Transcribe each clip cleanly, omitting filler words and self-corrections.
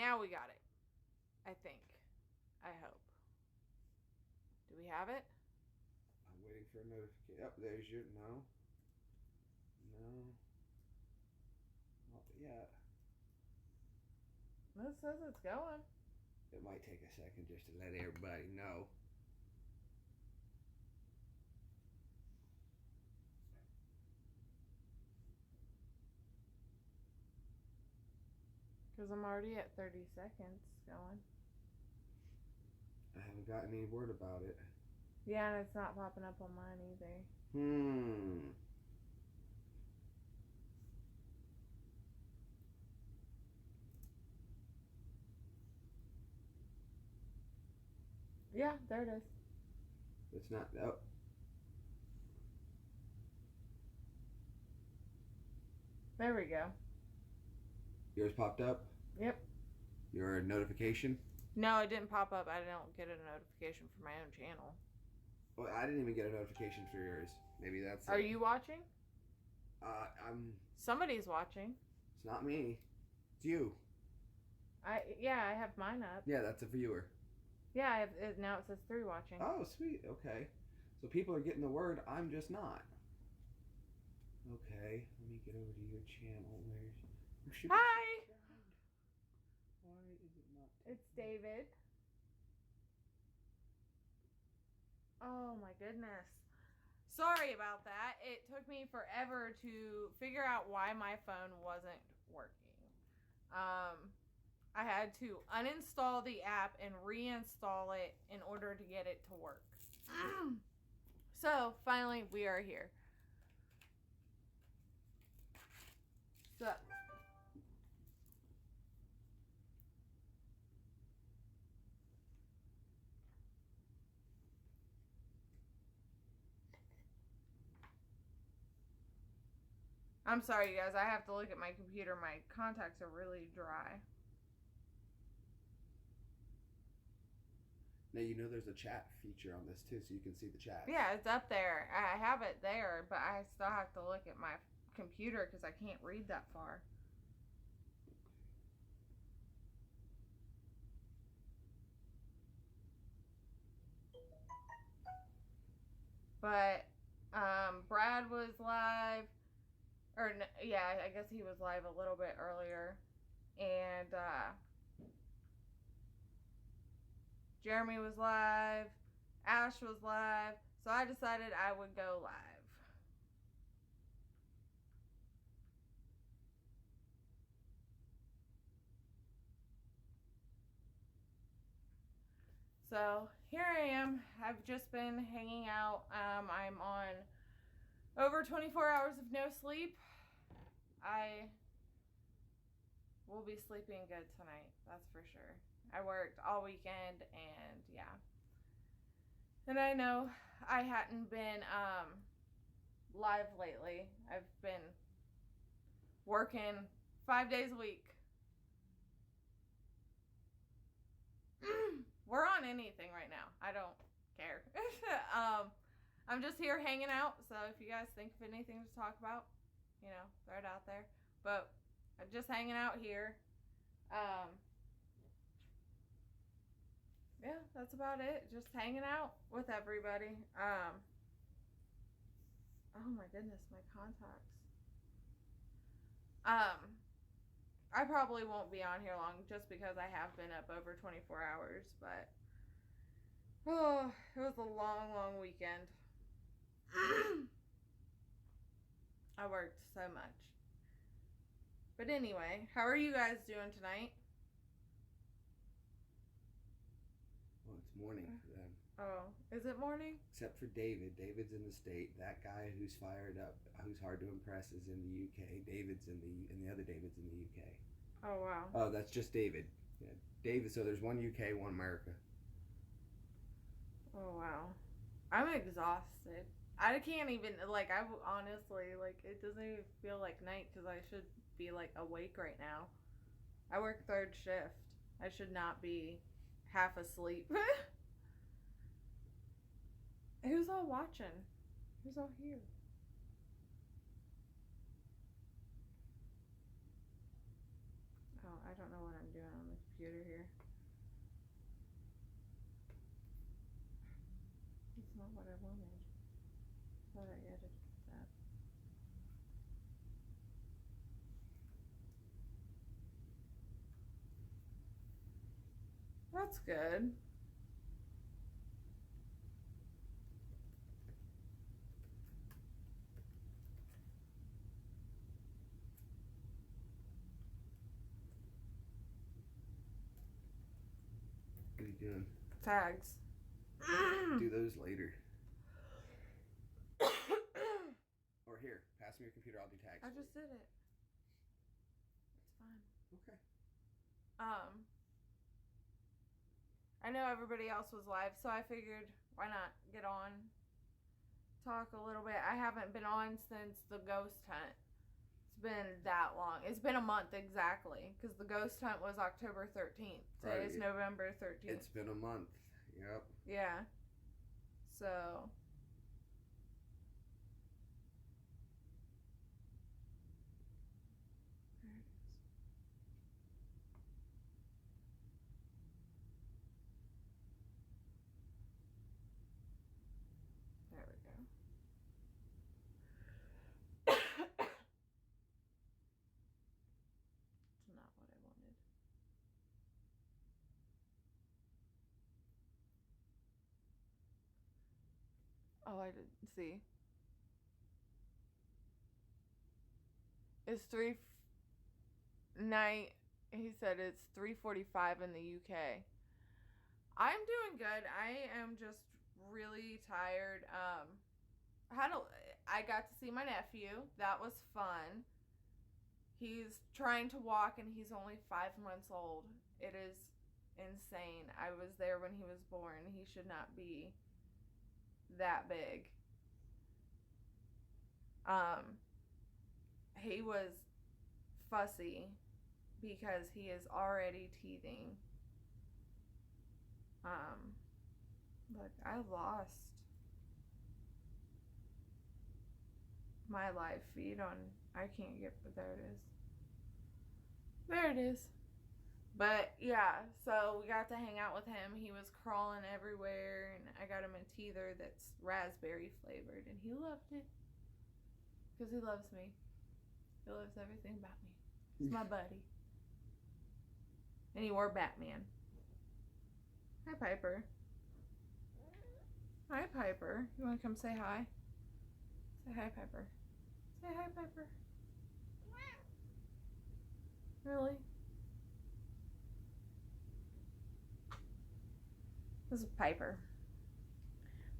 now we got it. I think. I hope. Do we have it? I'm waiting for a notification. Yep, there's your no. No. Not yet. It says it's going. It might take a second just to let everybody know. Because I'm already at 30 seconds going. I haven't gotten any word about it. Yeah, and it's not popping up on mine either. Yeah, there it is. It's not. Oh. There we go. Yours popped up? Yep. Your notification? No, it didn't pop up. I don't get a notification for my own channel. Well, I didn't even get a notification for yours. Maybe that's. Are you watching? I'm. Somebody's watching. It's not me. It's you. I have mine up. Yeah, that's a viewer. Yeah, I have. Now it says 3 watching. Oh, sweet. Okay. So people are getting the word. I'm just not. Okay. Let me get over to your channel. Hi. Why is it not? It's David. Oh my goodness. Sorry about that. It took me forever to figure out why my phone wasn't working. I had to uninstall the app and reinstall it in order to get it to work. So finally we are here. So I'm sorry, you guys. I have to look at my computer. My contacts are really dry. Now, you know there's a chat feature on this, too, so you can see the chat. Yeah, it's up there. I have it there, but I still have to look at my computer because I can't read that far. But Brad was live. Yeah, I guess he was live a little bit earlier. And Jeremy was live. Ash was live. So I decided I would go live. So here I am. I've just been hanging out. I'm on over 24 hours of no sleep. I will be sleeping good tonight. That's for sure. I worked all weekend and yeah. And I know I hadn't been live lately. I've been working 5 days a week. We're on anything right now. I don't care. I'm just here hanging out. So if you guys think of anything to talk about, you know, throw it out there. But I'm just hanging out here. Yeah, that's about it. Just hanging out with everybody. Oh my goodness, my contacts. I probably won't be on here long just because I have been up over 24 hours, but oh, it was a long, long weekend. I worked so much. But anyway, how are you guys doing tonight? Well, it's morning for them. Oh, is it morning? Except for David. David's in the state. That guy who's fired up, who's hard to impress, is in the UK. David's and the other David's in the UK. Oh, wow. Oh, that's just David. Yeah, David. So there's one UK, one America. Oh, wow. I'm exhausted. I can't even, like, I honestly, like, it doesn't even feel like night because I should be, like, awake right now. I work 3rd shift. I should not be half asleep. Who's all watching? Who's all here? Oh, I don't know what I'm doing on the computer. computer here. That's not what I wanted. I thought I edited that. That's good. What are you doing? Tags. Do those later. Or here, pass me your computer. I'll do tags. I just did it. It's fine. Okay. I know everybody else was live, so I figured why not get on, talk a little bit. I haven't been on since the ghost hunt. It's been that long. It's been a month exactly, because the ghost hunt was October 13th. Today is November 13th. It's been a month. Yep. Yeah. So. There we go. It's not what I wanted. Oh, I didn't see. It's night. He said it's 3:45 in the UK. I'm doing good. I am just really tired. I got to see my nephew. That was fun. He's trying to walk and he's only 5 months old. It is insane. I was there when he was born. He should not be that big. He was fussy because he is already teething. Look, I lost my live feed on, I can't get, but there it is. There it is. But yeah, so we got to hang out with him. He was crawling everywhere, and I got him a teether that's raspberry flavored, and he loved it. Because he loves me. He loves everything about me. He's my buddy. And he wore Batman. Hi, Piper. Hi, Piper. You want to come say hi? Say hi, Piper. Say hi, Piper. Really? This is Piper.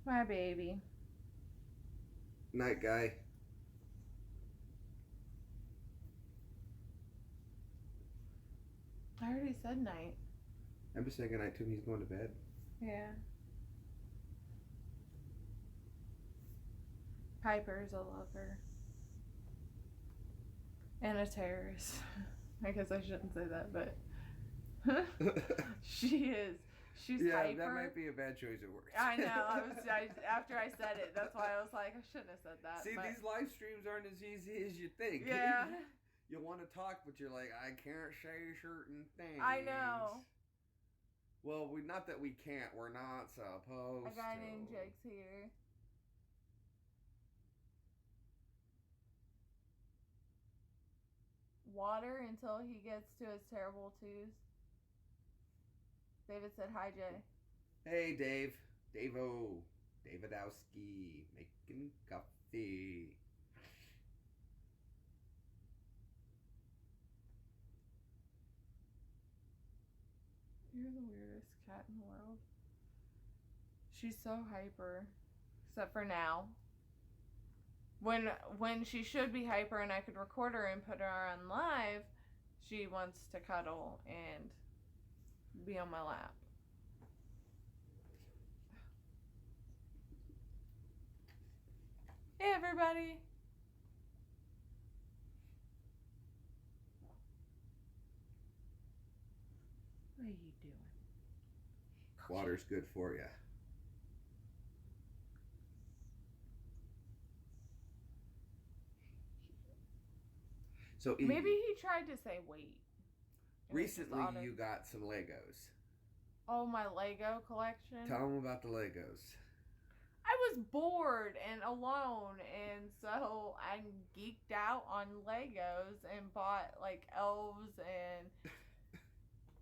My baby. Night, guy. I already said night. I'm just saying good night to him. He's going to bed. Yeah. Piper's a lover. And a terrorist. I guess I shouldn't say that, but she is. She's hyper. That might be a bad choice of words. I know. After I said it, that's why I was like, I shouldn't have said that. See, these live streams aren't as easy as you think. Yeah. You want to talk, but you're like, I can't say certain things. I know. Well, not that we can't. We're not supposed to. A guy named Jake's here. Water until he gets to his terrible twos. David said, hi, Jay. Hey, Dave. Dave-O. Davidowski. Making coffee. You're the weirdest cat in the world. She's so hyper. Except for now. When she should be hyper and I could record her and put her on live, she wants to cuddle and be on my lap. Hey, everybody. What are you doing? Water's good for you. So maybe he tried to say wait. Recently, you got some Legos. Oh, my Lego collection. Tell them about the Legos. I was bored and alone, and so I geeked out on Legos and bought like elves and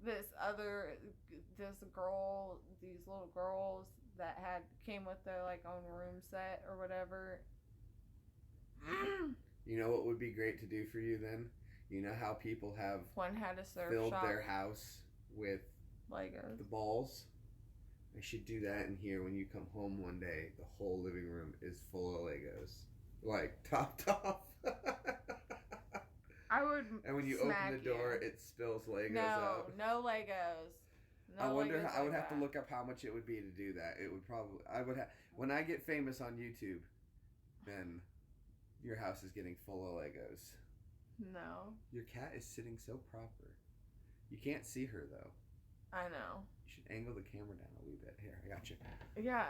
this girl, these little girls that came with their like own room set or whatever. You know what would be great to do for you then? You know how people have One had a surf filled shop. their house with Legos. the balls? I should do that in here when you come home one day. The whole living room is full of Legos. Like, topped off. I would And when you open the door, it spills Legos out. No Legos. No I wonder. Legos I would like have to look up how much it would be to do that. It would probably. I would have. When I get famous on YouTube, then your house is getting full of Legos. No. Your cat is sitting so proper. You can't see her though. I know. You should angle the camera down a wee bit. Here, I got you. Yeah.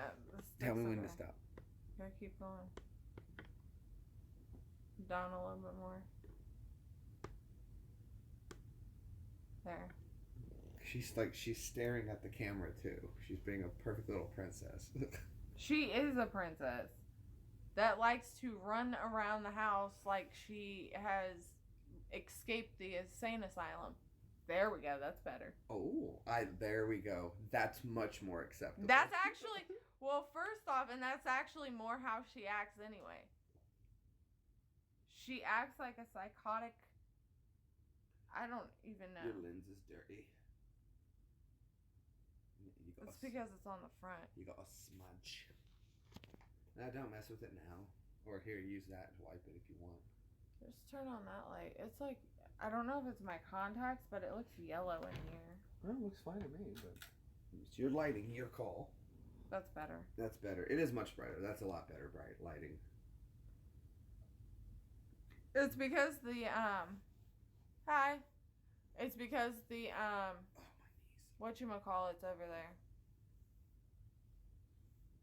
Tell me when to stop. Gotta keep going. Down a little bit more. There. She's staring at the camera too. She's being a perfect little princess. She is a princess that likes to run around the house like she has escaped the insane asylum. There we go. That's better. Oh, there we go. That's much more acceptable. That's actually, well, first off, and that's actually more how she acts anyway. She acts like a psychotic. I don't even know. Your lens is dirty. It's because it's on the front. You got a smudge. No, don't mess with it now. Or here, use that to wipe it if you want. Just turn on that light. It's like, I don't know if it's my contacts, but it looks yellow in here. Well, it looks fine to me, but it's your lighting, your call. That's better. That's better. It is much brighter. That's a lot better bright lighting. It's because the, hi. It's because the, oh, my knees. whatchamacallit's over there.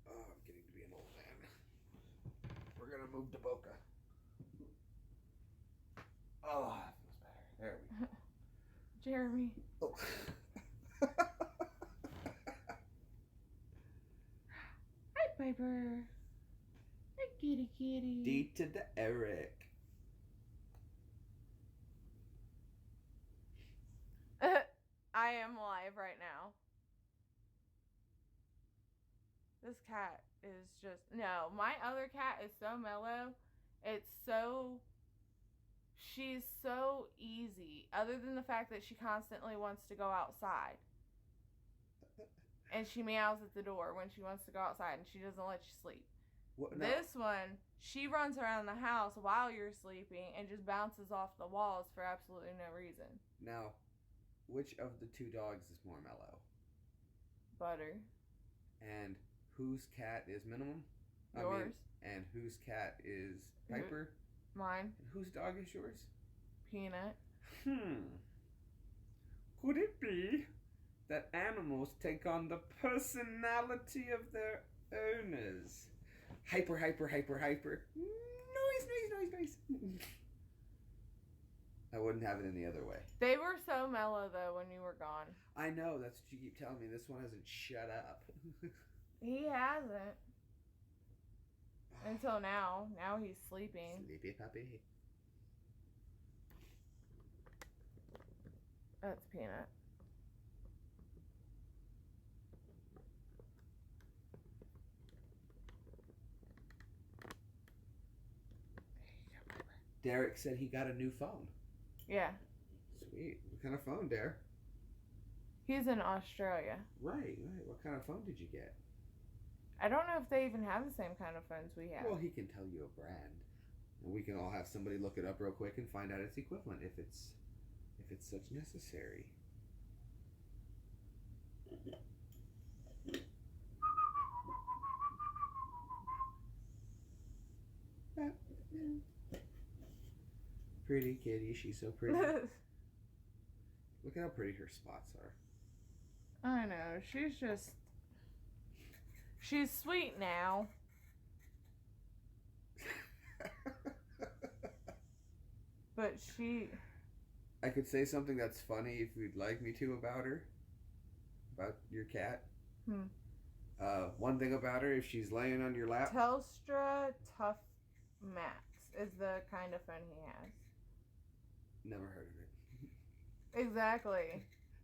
Oh, I'm getting to be an old man. We're going to move to Boca. Oh, that feels better. There we go. Jeremy. Oh. Hi, Piper. Hi, kitty. D to the Eric. I am live right now. This cat is just... No, my other cat is so mellow. She's so easy. Other than the fact that she constantly wants to go outside. And she meows at the door when she wants to go outside. And she doesn't let you sleep. What, no. This one, she runs around the house while you're sleeping. And just bounces off the walls for absolutely no reason. Now, which of the two dogs is more mellow? Butter. And whose cat is Minimum? Yours. And whose cat is Piper? Mine. And whose dog is yours? Peanut. Could it be that animals take on the personality of their owners? Hyper. Noise. I wouldn't have it any other way. They were so mellow, though, when you were gone. I know. That's what you keep telling me. This one hasn't shut up. He hasn't. Until now. Now he's sleeping. Sleepy puppy. That's Peanut. Derek said he got a new phone. Yeah. Sweet. What kind of phone, Derek? He's in Australia. Right. What kind of phone did you get? I don't know if they even have the same kind of phones we have. Well, he can tell you a brand. And we can all have somebody look it up real quick and find out its equivalent if it's such necessary. Pretty kitty, she's so pretty. Look at how pretty her spots are. I know. She's sweet now. But I could say something that's funny if you'd like me to about her. About your cat. One thing about her, if she's laying on your lap. Telstra Tough Max is the kind of phone he has. Never heard of it. Exactly.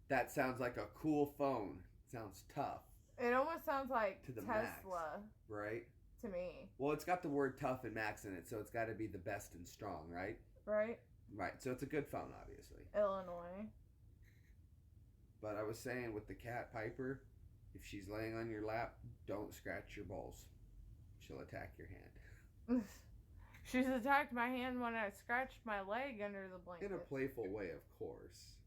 That sounds like a cool phone. Sounds tough. It almost sounds like to the Tesla. Max, right? To me. Well, it's got the word tough and max in it, so it's got to be the best and strong, right? Right. Right. So it's a good phone, obviously. Illinois. But I was saying with the cat Piper, if she's laying on your lap, don't scratch your balls. She'll attack your hand. She's attacked my hand when I scratched my leg under the blanket. In a playful way, of course.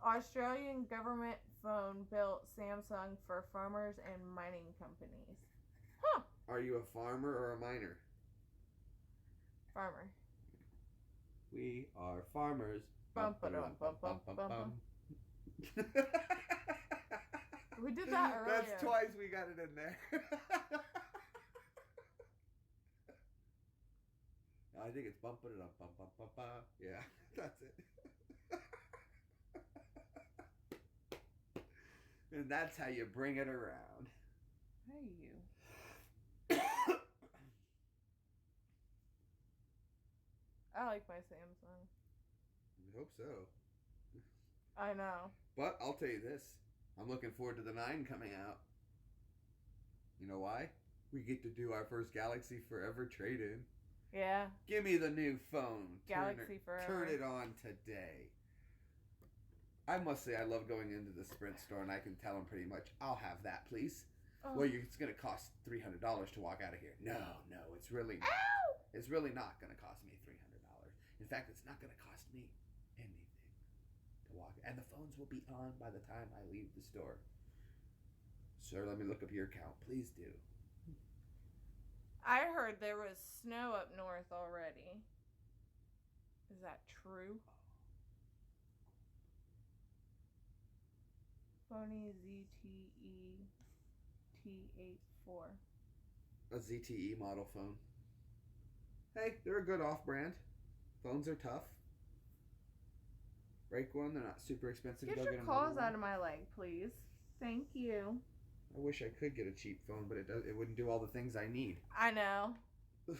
Australian government phone built Samsung for farmers and mining companies. Huh. Are you a farmer or a miner? Farmer. We are farmers. Bum, ba-dum, bum, bum, bum, bum. We did that earlier. That's twice we got it in there. I think it's bump it up, bump, bump, bump, bump. Yeah, that's it. And that's how you bring it around. Hey, you. I like my Samsung. I hope so. I know. But I'll tell you this. I'm looking forward to the 9 coming out. You know why? We get to do our first Galaxy Forever trade-in. Yeah. Give me the new phone. Galaxy Forever. Turn it on today. I must say I love going into the Sprint store and I can tell them pretty much, I'll have that, please. Oh. Well, it's going to cost $300 to walk out of here. No, it's really not. Ow! It's really not going to cost me $300. In fact, it's not going to cost me anything to walk. And the phones will be on by the time I leave the store. Sir, let me look up your account. Please do. I heard there was snow up north already. Is that true? Phony ZTE T84. A ZTE model phone. Hey, they're a good off-brand. Phones are tough. Break one, they're not super expensive. Get your claws out of my leg, please. Thank you. I wish I could get a cheap phone, but it wouldn't do all the things I need. I know. The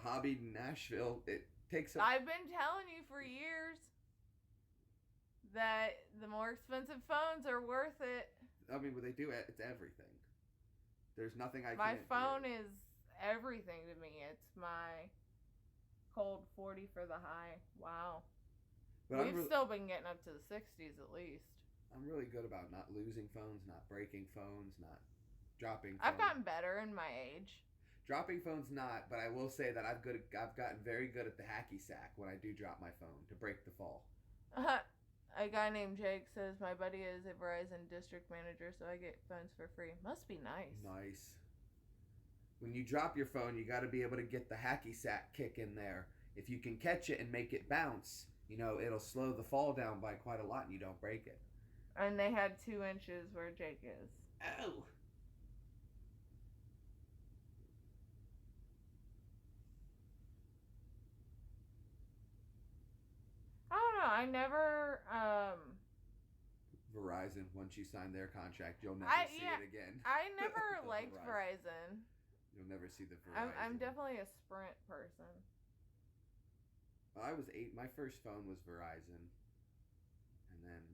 hobby in Nashville, it takes I've been telling you for years that the more expensive phones are worth it. I mean, when they do it, it's everything. There's nothing I My can't phone do. is everything to me. It's my cold 40 for the high. Wow. But We've still been getting up to the 60s at least. I'm really good about not losing phones, not breaking phones, not dropping phones. I've gotten better in my age. Dropping phones not, but I will say that I've gotten very good at the hacky sack when I do drop my phone to break the fall. A guy named Jake says my buddy is a Verizon district manager, so I get phones for free. Must be nice. Nice. When you drop your phone, you got to be able to get the hacky sack kick in there. If you can catch it and make it bounce, it'll slow the fall down by quite a lot and you don't break it. And they had 2 inches where Jake is. Oh. I don't know. I never. Verizon, once you sign their contract, you'll never see it again. I never liked Verizon. You'll never see the Verizon. I'm definitely a Sprint person. Well, I was 8. My first phone was Verizon. And then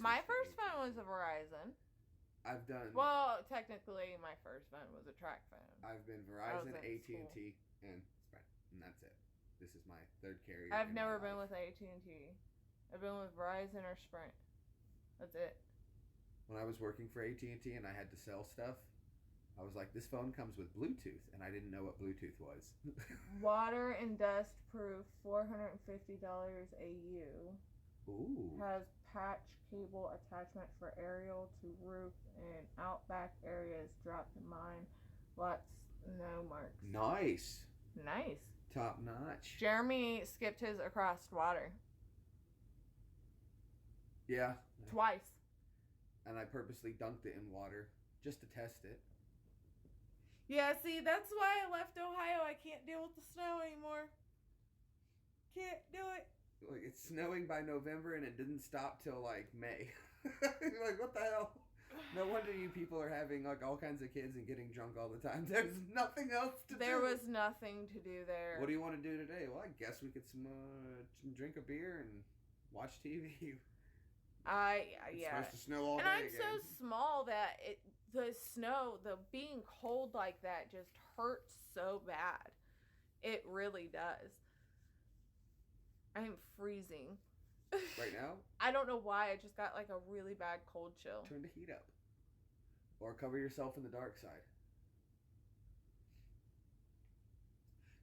my first phone was a Verizon. I've done... Well, technically, my first phone was a track phone. I've been Verizon, AT&T, and Sprint. And that's it. This is my third carrier. I've never been with AT&T. I've been with Verizon or Sprint. That's it. When I was working for AT&T and I had to sell stuff, I was like, this phone comes with Bluetooth, and I didn't know what Bluetooth was. Water and dust proof, $450 AU. Ooh. Has patch cable attachment for aerial to roof and outback areas. Dropped mine. Lots, no marks. Nice. Nice. Top notch. Jeremy skipped his across water. Yeah. Twice. And I purposely dunked it in water just to test it. Yeah, see, that's why I left Ohio. I can't deal with the snow anymore. can't do it. Like, it's snowing by November and it didn't stop till like May. You're like, what the hell? No wonder you people are having like all kinds of kids and getting drunk all the time. There's nothing else to do. There was nothing to do there. What do you want to do today? Well, I guess we could drink a beer and watch TV. It's supposed to snow all and day I'm again. so small that the snow, the being cold like that just hurts so bad. It really does. I'm freezing. Right now? I don't know why. I just got like a really bad cold chill. Turn the heat up. Or cover yourself in the dark side.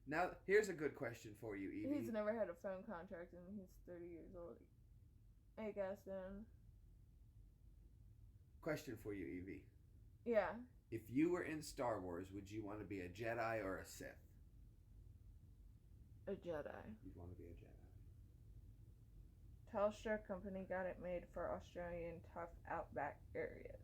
Now, here's a good question for you, Evie. He's never had a phone contract and he's 30 years old. I guess then. Question for you, Evie. Yeah. If you were in Star Wars, would you want to be a Jedi or a Sith? A Jedi. You'd want to be a Jedi. Telstra company got it made for Australian tough outback areas.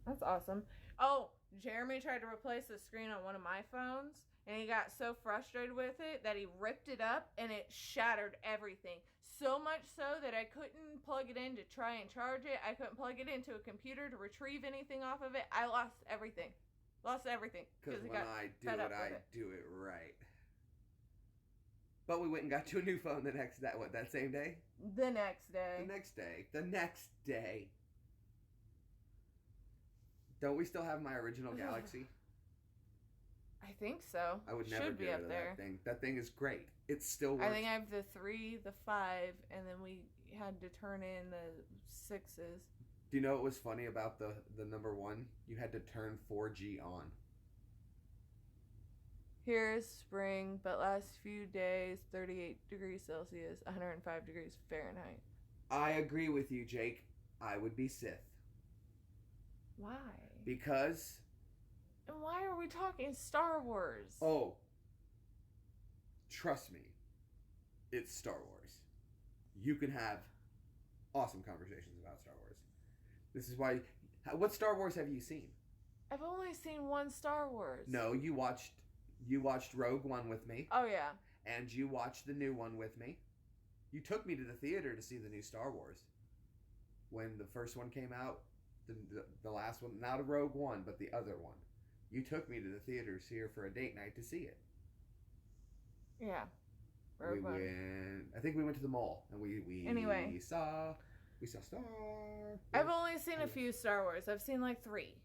That's awesome. Oh, Jeremy tried to replace the screen on one of my phones, and he got so frustrated with it that he ripped it up and it shattered everything. So much so that I couldn't plug it in to try and charge it. I couldn't plug it into a computer to retrieve anything off of it. I lost everything. Lost everything. Because when I do it, I do it right. But we went and got you a new phone that same day? The next day. The next day. Don't we still have my original Galaxy? I think so. I would never get rid of that thing. That thing is great. It still works. I think I have the 3, the 5, and then we had to turn in the 6s. Do you know what was funny about the number 1? You had to turn 4G on. Here is spring, but last few days, 38 degrees Celsius, 105 degrees Fahrenheit. I agree with you, Jake. I would be Sith. Why? Because... And why are we talking Star Wars? Oh. Trust me. It's Star Wars. You can have awesome conversations about Star Wars. This is why... What Star Wars have you seen? I've only seen one Star Wars. No, you watched Rogue One with me. Oh, yeah. And you watched the new one with me. You took me to the theater to see the new Star Wars. When the first one came out, the last one, not a Rogue One, but the other one. You took me to the theaters here for a date night to see it. Yeah. Rogue One. I think we went to the mall and we saw Star. I've only seen a few Star Wars. I've seen like 3.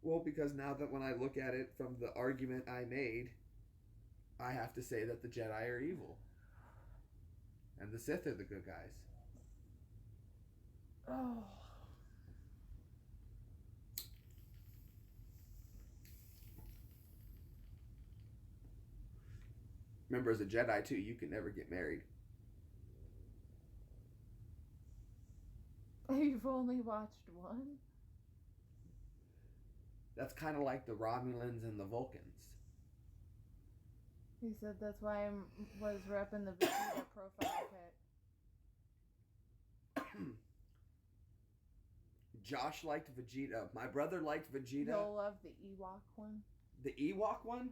Well, because now that when I look at it from the argument I made, I have to say that the Jedi are evil. And the Sith are the good guys. Oh. Remember, as a Jedi, too, you can never get married. You've only watched one? That's kind of like the Romulans and the Vulcans. He said that's why I was repping the Vegeta profile pic. Josh liked Vegeta. My brother liked Vegeta. You'll love the Ewok one. The Ewok one?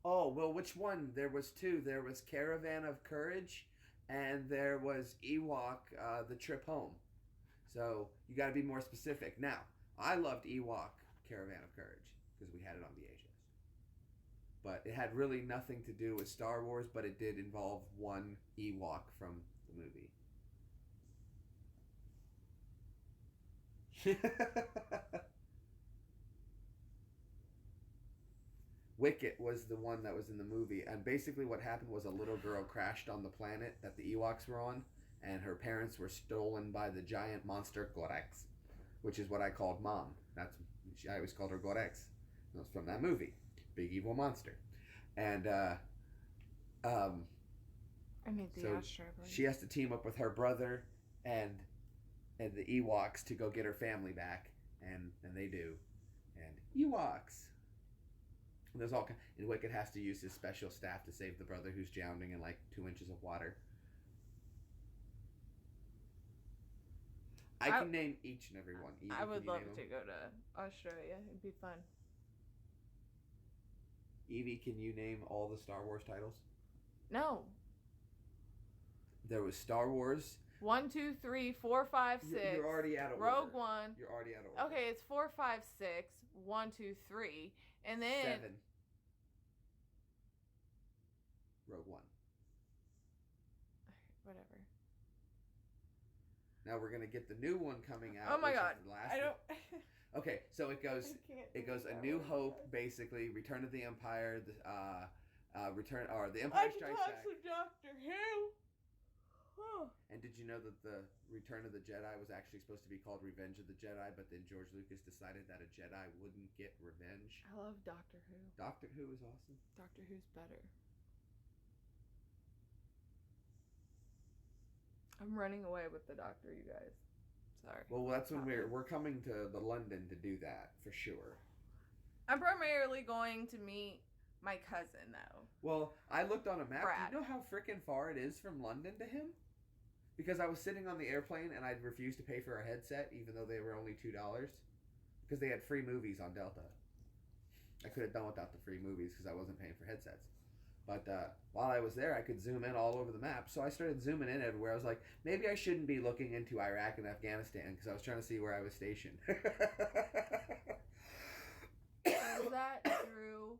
Oh, well, which one? There was 2. There was Caravan of Courage, and there was Ewok, The Trip Home. So, you got to be more specific. Now, I loved Ewok, Caravan of Courage, because we had it on VHS. But it had really nothing to do with Star Wars, but it did involve one Ewok from the movie. Wicket was the one that was in the movie, and basically what happened was a little girl crashed on the planet that the Ewoks were on, and her parents were stolen by the giant monster Gorx, which is what I called Mom. I always called her Gorx. That was from that movie, Big Evil Monster, and I need the ashtray. She has to team up with her brother and the Ewoks to go get her family back, and they do, and Ewoks. And there's all, and Wicket has to use his special staff to save the brother who's drowning in like 2 inches of water. I can name each and every one. I would love to go to Australia. It'd be fun. Evie, can you name all the Star Wars titles? No. There was Star Wars. 1, 2, 3, 4, 5, 6. You're already out of order. Rogue One. You're already out of order. Okay, it's 4, 5, 6. 1, 2, 3. And then 7. Rogue One. Whatever. Now we're gonna get the new one coming out. Oh my god. I don't. Okay, so it goes. It goes A New Hope, basically. Return of the Empire. The Return or the Empire Strikes Back. Doctor Who. And did you know that the Return of the Jedi was actually supposed to be called Revenge of the Jedi, but then George Lucas decided that a Jedi wouldn't get revenge? I love Doctor Who. Doctor Who is awesome. Doctor Who's better. I'm running away with the Doctor, you guys. Sorry. Well, that's when we're coming to the London to do that for sure. I'm primarily going to meet my cousin, though. Well, I looked on a map. Brad. Do you know how freaking far it is from London to him? Because I was sitting on the airplane and I'd refused to pay for a headset, even though they were only $2, because they had free movies on Delta. I could have done without the free movies because I wasn't paying for headsets. But while I was there, I could zoom in all over the map. So I started zooming in everywhere. I was like, maybe I shouldn't be looking into Iraq and Afghanistan because I was trying to see where I was stationed. Is that Drew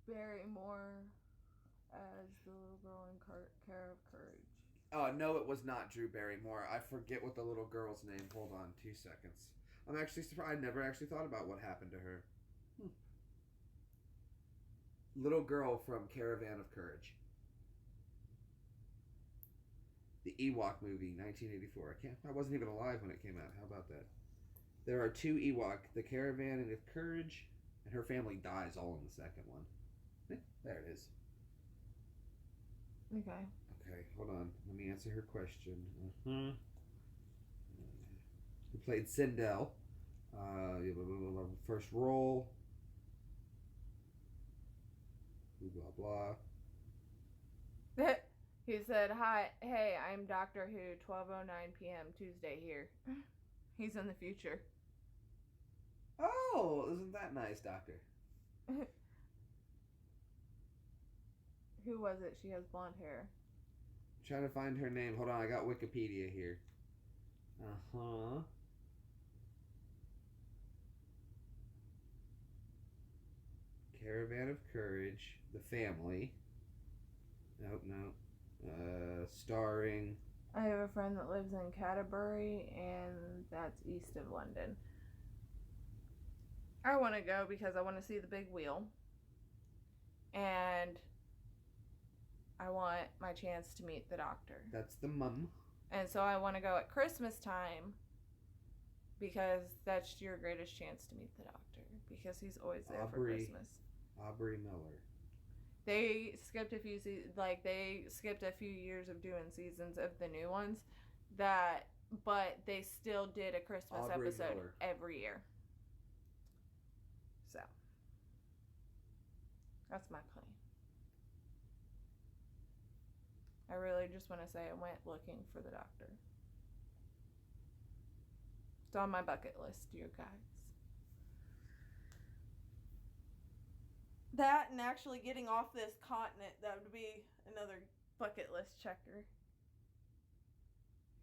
Barrymore as the little girl in Care of Courage? Oh, no, it was not Drew Barrymore. I forget what the little girl's name. Hold on 2 seconds. I'm actually surprised. I never actually thought about what happened to her. Little girl from Caravan of Courage. The Ewok movie, 1984. I wasn't even alive when it came out. How about that? There are 2 Ewok, the Caravan of Courage, and her family dies all in the second one. There it is. Okay. Okay, hold on. Let me answer her question. Who played Sindel? First role. Blah, blah. He said, "Hi, hey, I'm Doctor Who, 12:09 p.m. Tuesday here." He's in the future. Oh, isn't that nice, Doctor? Who was it? She has blonde hair. I'm trying to find her name. Hold on, I got Wikipedia here. Uh-huh. Caravan of Courage, The Family. Nope, no. Starring... I have a friend that lives in Canterbury, and that's east of London. I want to go because I want to see the big wheel. And I want my chance to meet the Doctor. That's the mum. And so I want to go at Christmas time because that's your greatest chance to meet the Doctor. Because he's always there for Christmas. Aubrey Miller. They skipped a few years of doing seasons of the new ones, but they still did a Christmas episode every year. So that's my plan. I really just want to say I went looking for the Doctor. It's on my bucket list, you guys. That and actually getting off this continent, that would be another bucket list checker.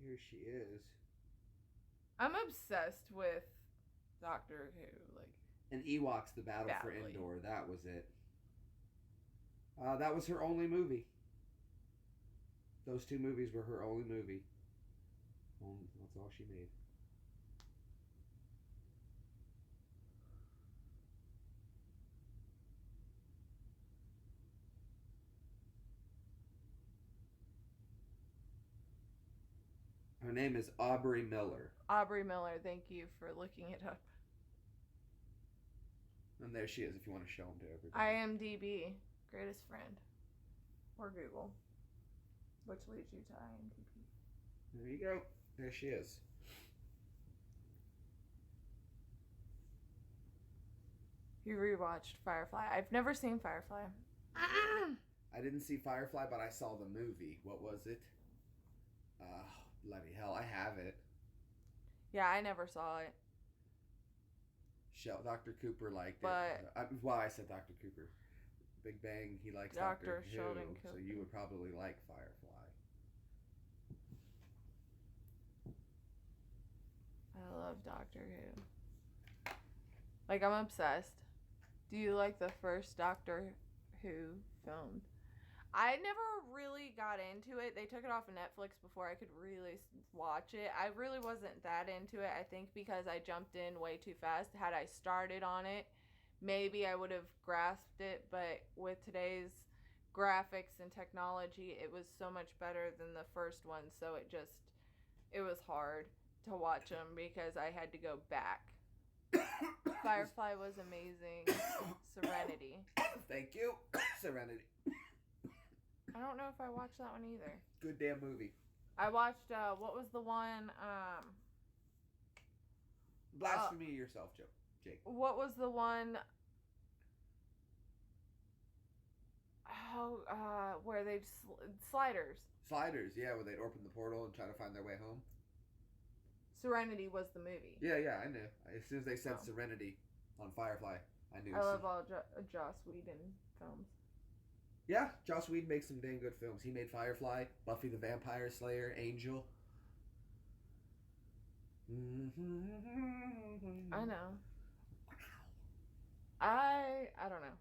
Here she is. I'm obsessed with Doctor Who. And Ewoks, The Battle for Endor. That was it. That was her only movie. Those 2 movies were her only movie. That's all she made. Her name is Aubrey Miller. Aubrey Miller, thank you for looking it up. And there she is if you want to show them to everybody. IMDb, greatest friend. Or Google. Which leads you to IMDb. There you go. There she is. You rewatched Firefly. I've never seen Firefly. I didn't see Firefly, but I saw the movie. What was it? Bloody hell, I have it. Yeah, I never saw it. Dr. Cooper liked it. But I said Dr. Cooper. Big Bang, he likes Dr. Doctor Who, Sheldon so Cooper. you would probably like Firefly. I love Doctor Who. Like, I'm obsessed. Do you like the first Doctor Who filmed? I never really got into it. They took it off of Netflix before I could really watch it. I really wasn't that into it, I think, because I jumped in way too fast. Had I started on it, maybe I would have grasped it, but with today's graphics and technology, it was so much better than the first one, so it was hard to watch them because I had to go back. Firefly was amazing. Serenity. Thank you. Serenity. I don't know if I watched that one either. Good damn movie. I watched, what was the one, Blasphemy yourself, Jake. what was the one, where they, Sliders. Sliders, yeah, where they'd open the portal and try to find their way home. Serenity was the movie. Yeah, I knew. As soon as they said Oh. Serenity on Firefly, I knew. I love all Joss Whedon films. Yeah, Joss Whedon makes some dang good films. He made Firefly, Buffy the Vampire Slayer, Angel. I know. I don't know.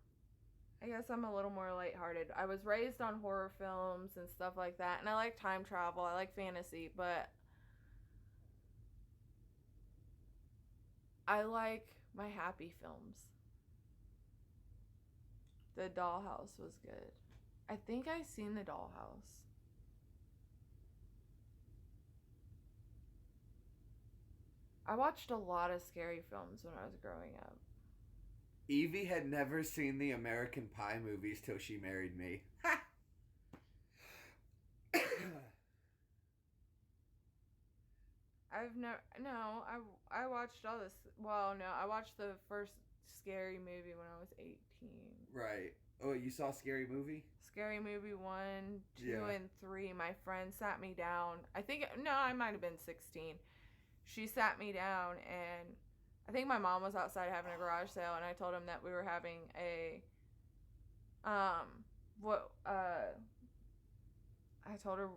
I guess I'm a little more lighthearted. I was raised on horror films and stuff like that, and I like time travel. I like fantasy, but I like my happy films. The Dollhouse was good. I think I seen The Dollhouse. I watched a lot of scary films when I was growing up. Evie had never seen the American Pie movies till she married me. I watched all this. Well, no, I watched the first scary movie when I was 18. Right. Oh, you saw Scary Movie? Scary Movie 1, 2, Yeah. and 3. My friend sat me down. I might have been 16. She sat me down, and I think my mom was outside having a garage sale, and I told him that we were having I told her,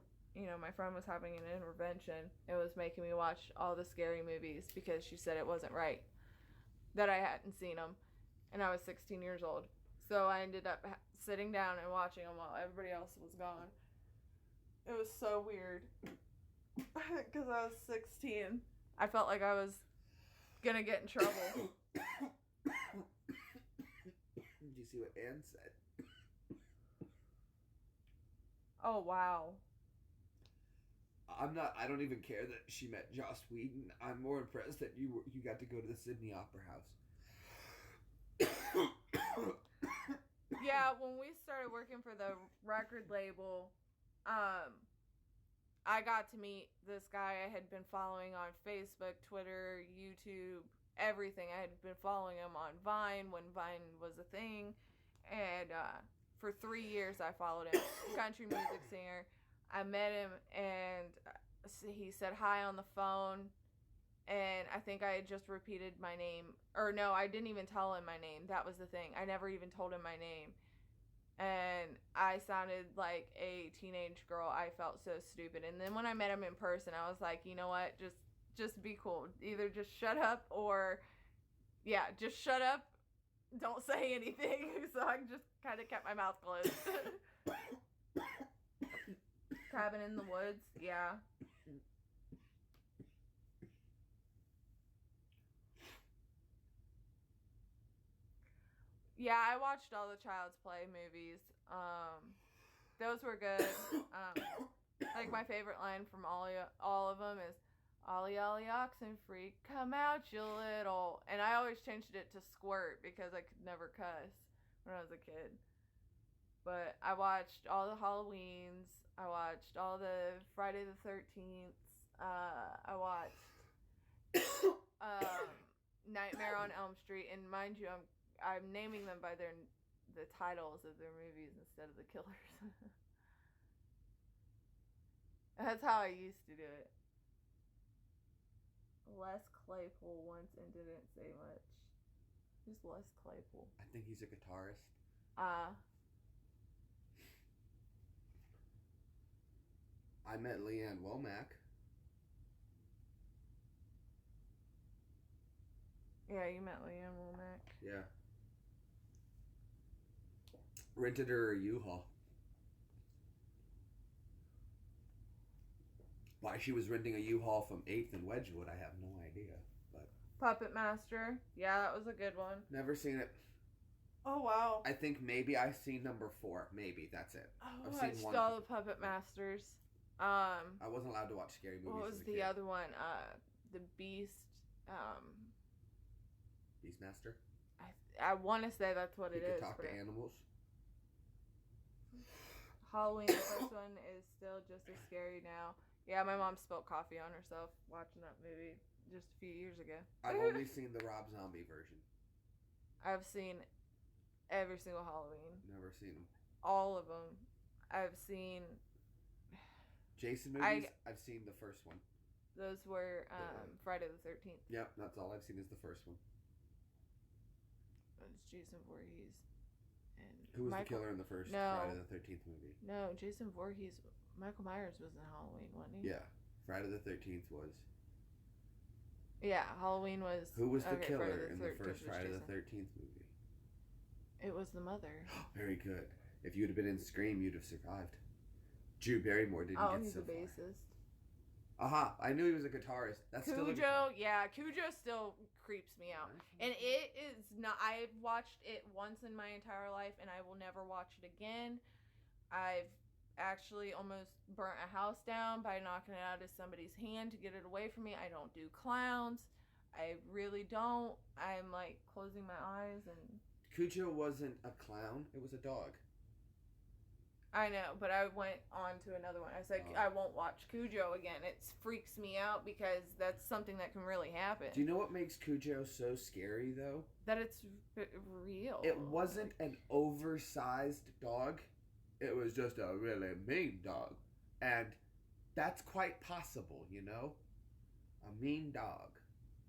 my friend was having an intervention. It was making me watch all the scary movies because she said it wasn't right that I hadn't seen them, and I was 16 years old. So I ended up sitting down and watching them while everybody else was gone. It was so weird because I was 16. I felt like I was gonna get in trouble. Did you see what Ann said? Oh, wow. I don't even care that she met Joss Whedon. I'm more impressed that you got to go to the Sydney Opera House. Yeah, when we started working for the record label, I got to meet this guy I had been following on Facebook, Twitter, YouTube, everything. I had been following him on Vine when Vine was a thing. And for 3 years I followed him. Country music singer. I met him and he said hi on the phone. And I think I had just repeated my name. Or no, I didn't even tell him my name. That was the thing. I never even told him my name. And I sounded like a teenage girl. I felt so stupid. And then when I met him in person, I was like, you know what? Just be cool. Either just shut up or, yeah, just shut up. Don't say anything. So I just kind of kept my mouth closed. Cabin in the Woods, yeah. Yeah, I watched all the Child's Play movies. Those were good. Like my favorite line from all of them is, "Ollie, Ollie, oxen freak, come out, you little." And I always changed it to squirt because I could never cuss when I was a kid. But I watched all the Halloweens. I watched all the Friday the 13th. I watched Nightmare on Elm Street. And mind you, I'm naming them by the titles of their movies instead of the killers. That's how I used to do it. Les Claypool once and didn't say much. Who's Les Claypool? I think he's a guitarist. I met Leanne Womack. Yeah, you met Leanne Womack. Yeah. Rented her a U-Haul. Why she was renting a U-Haul from 8th and Wedgwood, I have no idea. But Puppet Master. Yeah, that was a good one. never seen it. Oh, wow. I think maybe I've seen number 4. Maybe, that's it. Oh, I've I seen watched one. all the Puppet Masters. I wasn't allowed to watch scary movies. What was as a the kid. other one? The Beast. Beastmaster? I want to say that's what He it could is. talk to animals. Halloween, the first one, is still just as scary now. Yeah, my mom spilled coffee on herself watching that movie just a few years ago. I've only seen the Rob Zombie version. I've seen every single Halloween. Never seen them. All of them. I've seen... Jason movies, I've seen the first one. Those were Friday the 13th. Yep, that's all I've seen is the first one. It's Jason Voorhees. And Who was the killer in the first Friday the 13th movie? No, Jason Voorhees. Michael Myers was in Halloween, wasn't he? Yeah, Friday the 13th was. Yeah, Halloween was. Who was the killer in the first Friday the 13th movie? It was the mother. Very good. If you'd have been in Scream, you'd have survived. Drew Barrymore didn't get he's so a bassist. Aha, I knew he was a guitarist. That's Cujo, still a guitar. yeah, Cujo still creeps me out. And it is not, I've watched it once in my entire life and I will never watch it again. I've actually almost burnt a house down by knocking it out of somebody's hand to get it away from me. I don't do clowns. I really don't. I'm like closing my eyes and... Cujo wasn't a clown, it was a dog. I know, but I went on to another one. I said, I won't watch Cujo again. It freaks me out because that's something that can really happen. Do you know what makes Cujo so scary, though? That it's real. It wasn't an oversized dog. It was just a really mean dog. And that's quite possible, you know? A mean dog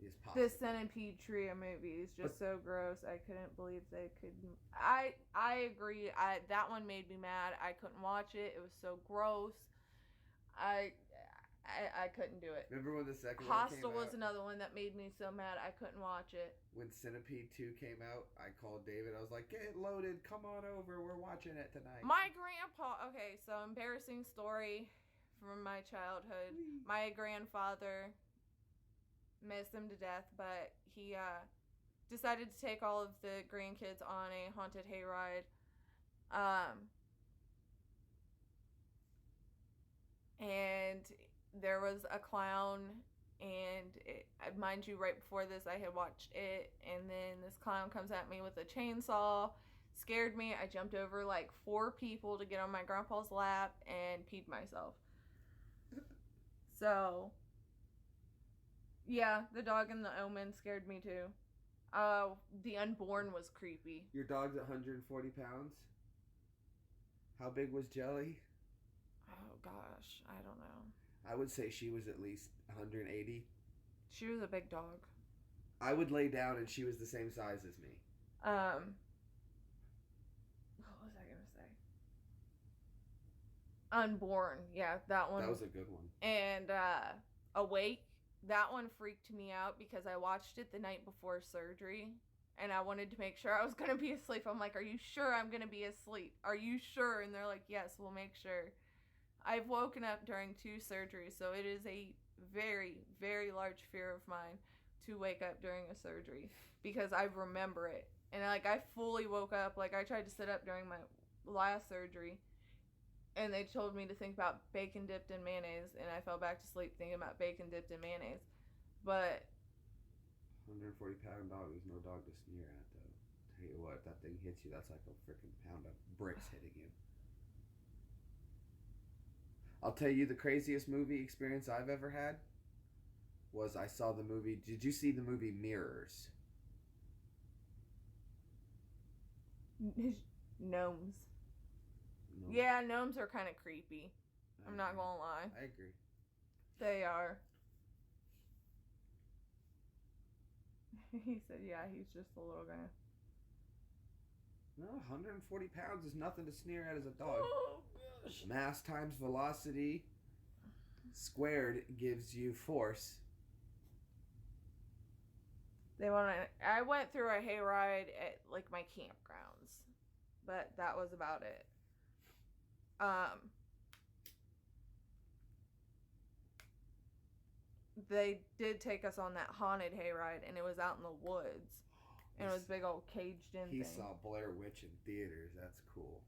is possible. The Centipede Trio movie is just so gross. I couldn't believe they could... I agree. That one made me mad. I couldn't watch it. It was so gross. I couldn't do it. Remember when the second one came out? Hostel was another one that made me so mad I couldn't watch it. When Centipede 2 came out, I called David. I was like, get it loaded. Come on over. We're watching it tonight. My grandpa... Okay, so embarrassing story from my childhood. My grandfather... miss him to death, but he decided to take all of the grandkids on a haunted hayride. And there was a clown, and mind you, right before this I had watched it, and then this clown comes at me with a chainsaw, scared me. I jumped over like 4 people to get on my grandpa's lap and peed myself. So... yeah, the dog in The Omen scared me too. The Unborn was creepy. Your dog's 140 pounds? How big was Jelly? Oh gosh, I don't know. I would say she was at least 180. She was a big dog. I would lay down and she was the same size as me. What was I gonna say? Unborn, yeah, that one. That was a good one. And Awake. That one freaked me out because I watched it the night before surgery and I wanted to make sure I was going to be asleep. I'm like, are you sure I'm going to be asleep? Are you sure? And they're like, yes, we'll make sure. I've woken up during 2 surgeries, so it is a very, very large fear of mine to wake up during a surgery because I remember it. And like I fully woke up, like I tried to sit up during my last surgery and they told me to think about bacon dipped in mayonnaise, and I fell back to sleep thinking about bacon dipped in mayonnaise. But 140-pound dog is no dog to sneer at, though. Tell you what, that thing hits you, that's like a freaking pound of bricks hitting you. I'll tell you the craziest movie experience I've ever had was I saw the movie... Did you see the movie Mirrors? Gnomes. No. Yeah, gnomes are kind of creepy. I'm not gonna lie. I agree. They are. He said, yeah, he's just a little guy. No, 140 pounds is nothing to sneer at as a dog. Oh, gosh. Mass times velocity Squared gives you force. I went through a hayride at like my campgrounds, but that was about it. They did take us on that haunted hayride, and it was out in the woods, and it was big old caged in He thing. saw Blair Witch in theaters. That's cool.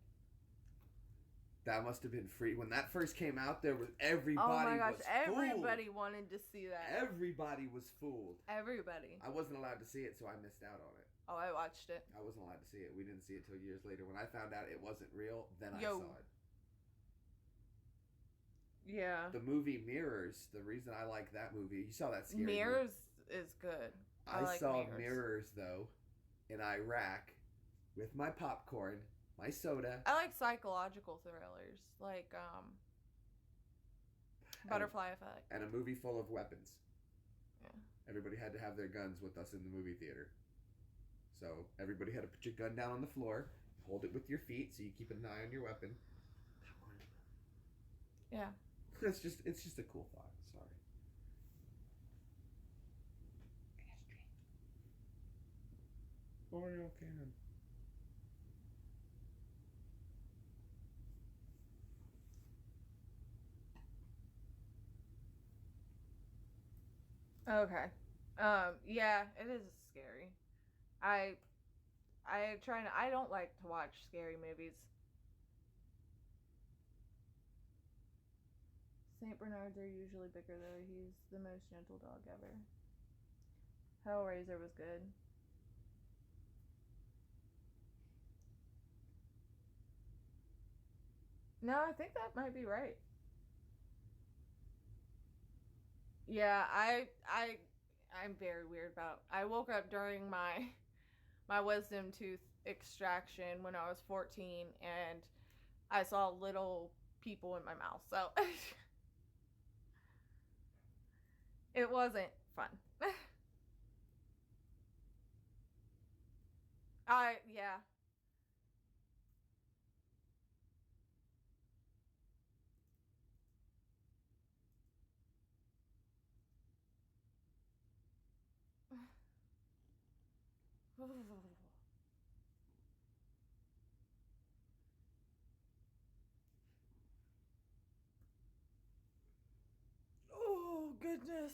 That must have been free when that first came out. There was everybody. Oh my gosh! Was Everybody fooled. wanted to see that. Everybody was fooled. Everybody. I wasn't allowed to see it, so I missed out on it. Oh, I watched it. I wasn't allowed to see it. We didn't see it till years later. When I found out it wasn't real, then I saw it. Yeah. The movie Mirrors. The reason I like that movie, you saw that scary Mirrors is good. I like saw Mirrors though, in Iraq, with my popcorn, my soda. I like psychological thrillers, like Butterfly Effect. And a movie full of weapons. Yeah. Everybody had to have their guns with us in the movie theater. So everybody had to put your gun down on the floor, hold it with your feet so you keep an eye on your weapon. Yeah. It's just a cool thought. Sorry. Oreo can. Okay. Yeah, it is scary. I don't like to watch scary movies. Saint Bernards are usually bigger though. He's the most gentle dog ever. Hellraiser was good. No, I think that might be right. Yeah, I'm very weird about. I woke up during my wisdom tooth extraction when I was 14, and I saw little people in my mouth. So it wasn't fun. Yeah. Oh, goodness.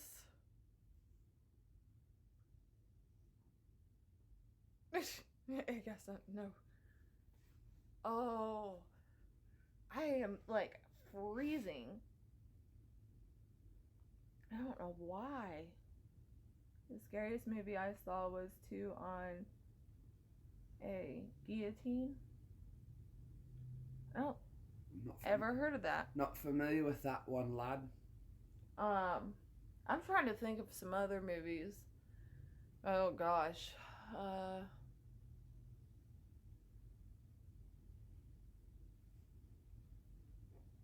I guess no. Oh, I am like freezing. I don't know why. The scariest movie I saw was 2 on a Guillotine. Oh, ever heard of that? Not familiar with that one, lad. I'm trying to think of some other movies. Oh gosh.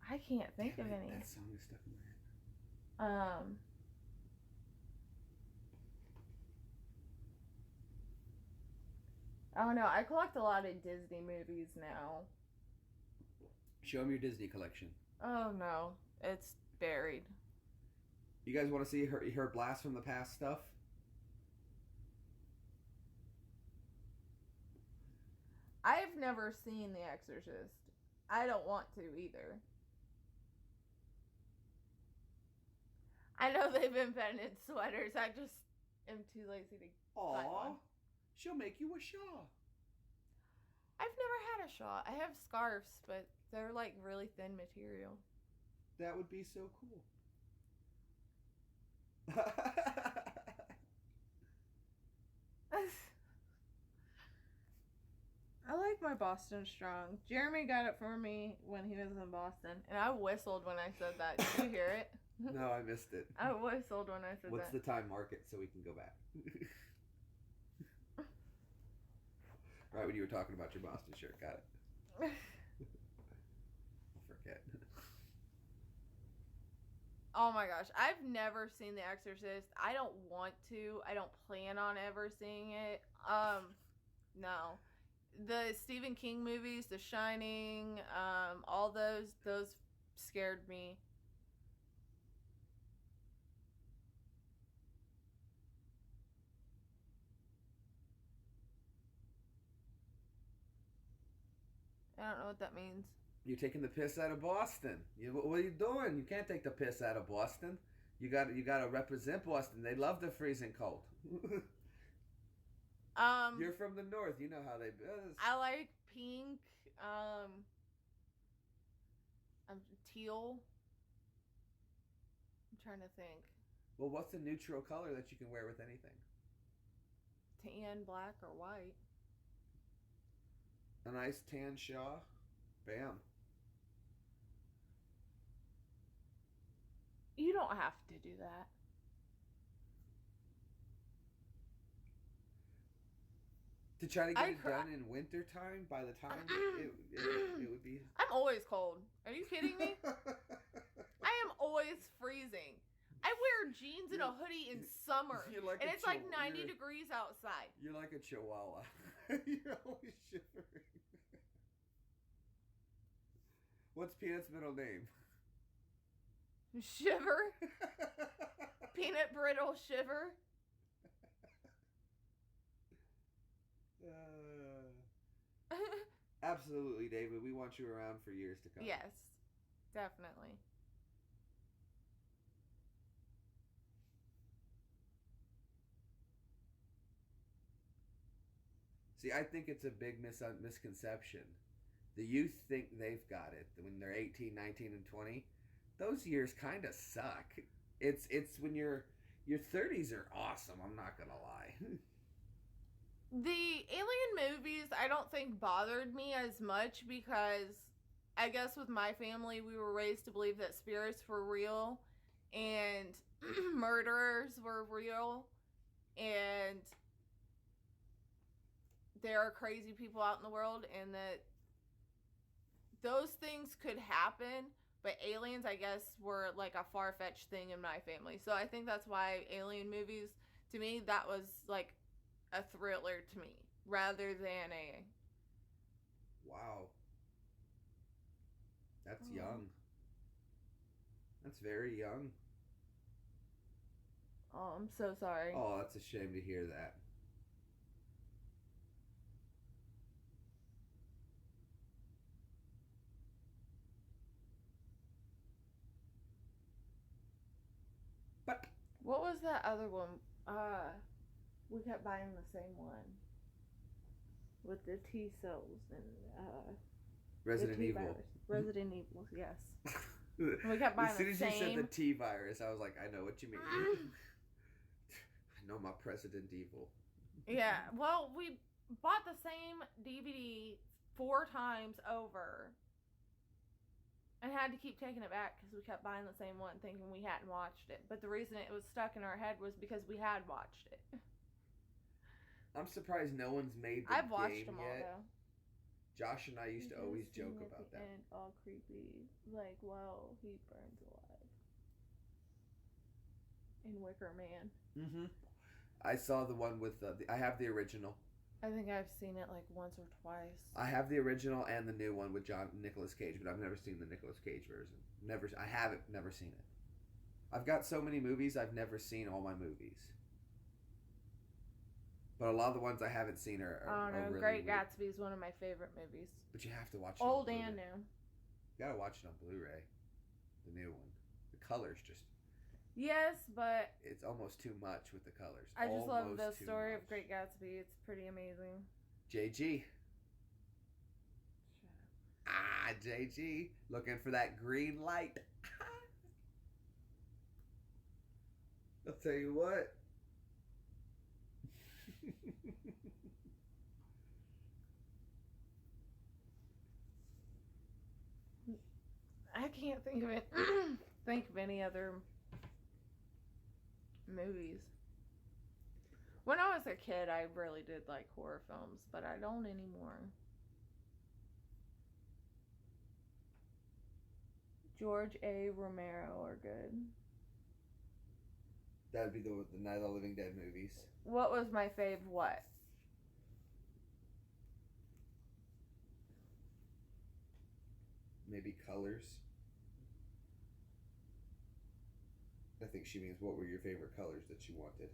I can't think of any. That song is stuck in my head. I don't know. I collect a lot of Disney movies now. Show them your Disney collection. Oh no, it's buried. You guys want to see her blast from the past stuff? I've never seen The Exorcist. I don't want to either. I know they've invented sweaters. I just am too lazy to buy one. She'll make you a shawl. I've never had a shawl. I have scarves, but they're like really thin material. That would be so cool. I like my Boston Strong. Jeremy got it for me when he was in Boston, and I whistled when I said that. Did you hear it? No, I missed it. I whistled when I said What's that. the time? Mark it so we can go back. Right when you were talking about your Boston shirt. Got it. I'll forget. Oh my gosh. I've never seen The Exorcist. I don't want to. I don't plan on ever seeing it. No. The Stephen King movies, The Shining, all those scared me. I don't know what that means. You're taking the piss out of Boston. What are you doing? You can't take the piss out of Boston. You got to represent Boston. They love the freezing cold. You're from the north. You know how they. I like pink. Teal. I'm trying to think. Well, what's a neutral color that you can wear with anything? Tan, black, or white. A nice tan shawl. Bam. You don't have to do that. To try to get it done in winter time, by the time it would be. I'm always cold. Are you kidding me? I am always freezing. I wear jeans and a hoodie in summer, like and it's like 90 degrees outside. You're like a chihuahua. You're always shivering. What's Peanut's middle name? Shiver. Peanut brittle shiver. Absolutely, David. We want you around for years to come. Yes, definitely. See, I think it's a big misconception. The youth think they've got it when they're 18, 19, and 20. Those years kind of suck. It's when your 30s are awesome, I'm not going to lie. The alien movies, I don't think bothered me as much because I guess with my family, we were raised to believe that spirits were real and murderers were real and there are crazy people out in the world and that those things could happen, but aliens, I guess, were like a far-fetched thing in my family. So I think that's why alien movies, to me, that was like a thriller to me rather than a. Wow. That's young. That's very young. Oh, I'm so sorry. Oh, that's a shame to hear that. But what was that other one? We kept buying the same one with the T cells and Resident Evil. Virus. Resident Evil, yes. We kept buying as soon the as same. you said the T virus, I was like, I know what you mean. I know my President Evil. Yeah, well, we bought the same DVD 4 times over and had to keep taking it back because we kept buying the same one thinking we hadn't watched it. But the reason it was stuck in our head was because we had watched it. I'm surprised no one's made the I've watched game them all, yet. though. Josh and I used to always joke about that. And all creepy, like, well, he burns alive. In Wicker Man. Mm-hmm. I saw the one with I have the original. I think I've seen it like once or twice. I have the original and the new one with Nicolas Cage, but I've never seen the Nicolas Cage version. I haven't never seen it. I've got so many movies, I've never seen all my movies. But a lot of the ones I haven't seen are really Great weird. Gatsby is one of my favorite movies. But you have to watch it old on and Blu-ray. new. You gotta watch it on Blu-ray. The new one. The colors just. Yes, but It's almost too much with the colors. I just love the Almost too story much. of Great Gatsby. It's pretty amazing. JG. Shut up. JG. Looking for that green light. I'll tell you what. I can't think of it. Think of any other movies. When I was a kid, I really did like horror films, but I don't anymore. George A. Romero are good. That would be the Night of the Living Dead movies. What was my fave? What? Maybe Colors. I think she means what were your favorite colors that you wanted.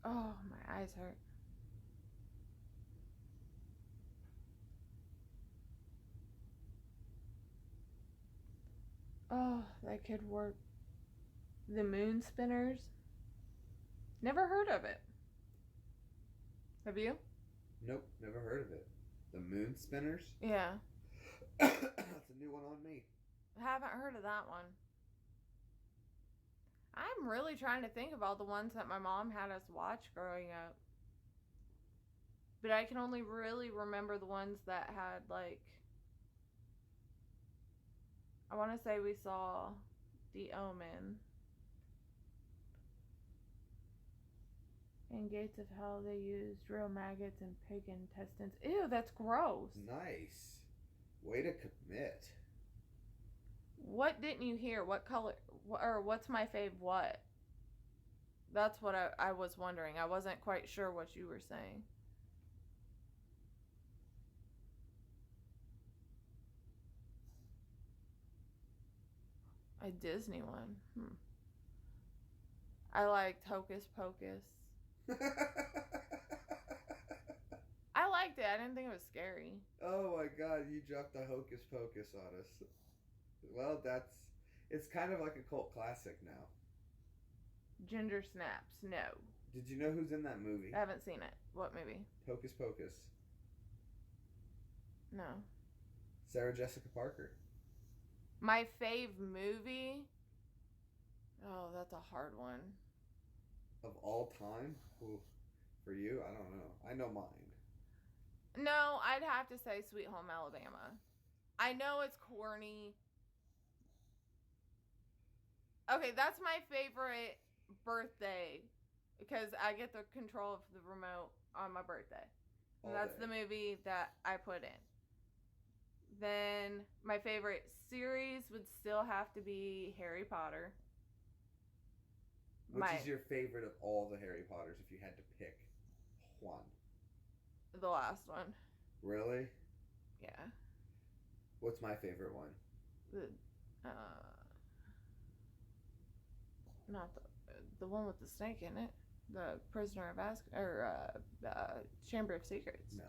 Oh, my eyes hurt. Oh, that could work. The Moon Spinners. Never heard of it. Have you? Nope, never heard of it. The Moon Spinners? Yeah. That's a new one on me. I haven't heard of that one. I'm really trying to think of all the ones that my mom had us watch growing up. But I can only really remember the ones that had, like, I want to say we saw The Omen. In Gates of Hell, they used real maggots and pig intestines. Ew, that's gross. Nice. Way to commit. What didn't you hear? What color, or what's my fave what? That's what I was wondering. I wasn't quite sure what you were saying. A Disney one. I liked Hocus Pocus. I liked it. I didn't think it was scary. Oh my god, you dropped the Hocus Pocus on us. Well, it's kind of like a cult classic now. Ginger Snaps. No. Did you know who's in that movie? I haven't seen it. What movie? Hocus Pocus. No. Sarah Jessica Parker. My fave movie? Oh, that's a hard one. Of all time? Ooh, for you? I don't know. I know mine. No, I'd have to say Sweet Home Alabama. I know it's corny. Okay, that's my favorite birthday because I get the control of the remote on my birthday. And that's the movie that I put in. Then my favorite series would still have to be Harry Potter. Which is your favorite of all the Harry Potters if you had to pick one? The last one. Really? Yeah. What's my favorite one? Not the one with the snake in it. The Prisoner of Azkaban, or Chamber of Secrets. No.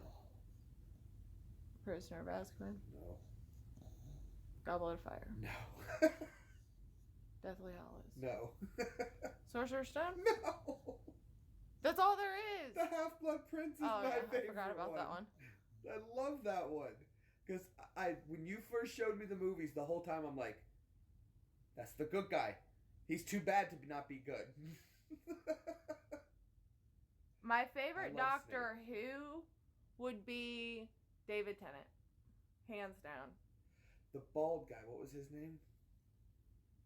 Prisoner of Azkaban. No. Goblet of Fire. No. Deathly Hallows. No. Sorcerer's Stone? No. That's all there is. The Half-Blood Prince is my favorite. I forgot about that one. I love that one. Because when you first showed me the movies, the whole time I'm like, that's the good guy. He's too bad to not be good. My favorite Doctor Who would be David Tennant. Hands down. The bald guy, what was his name?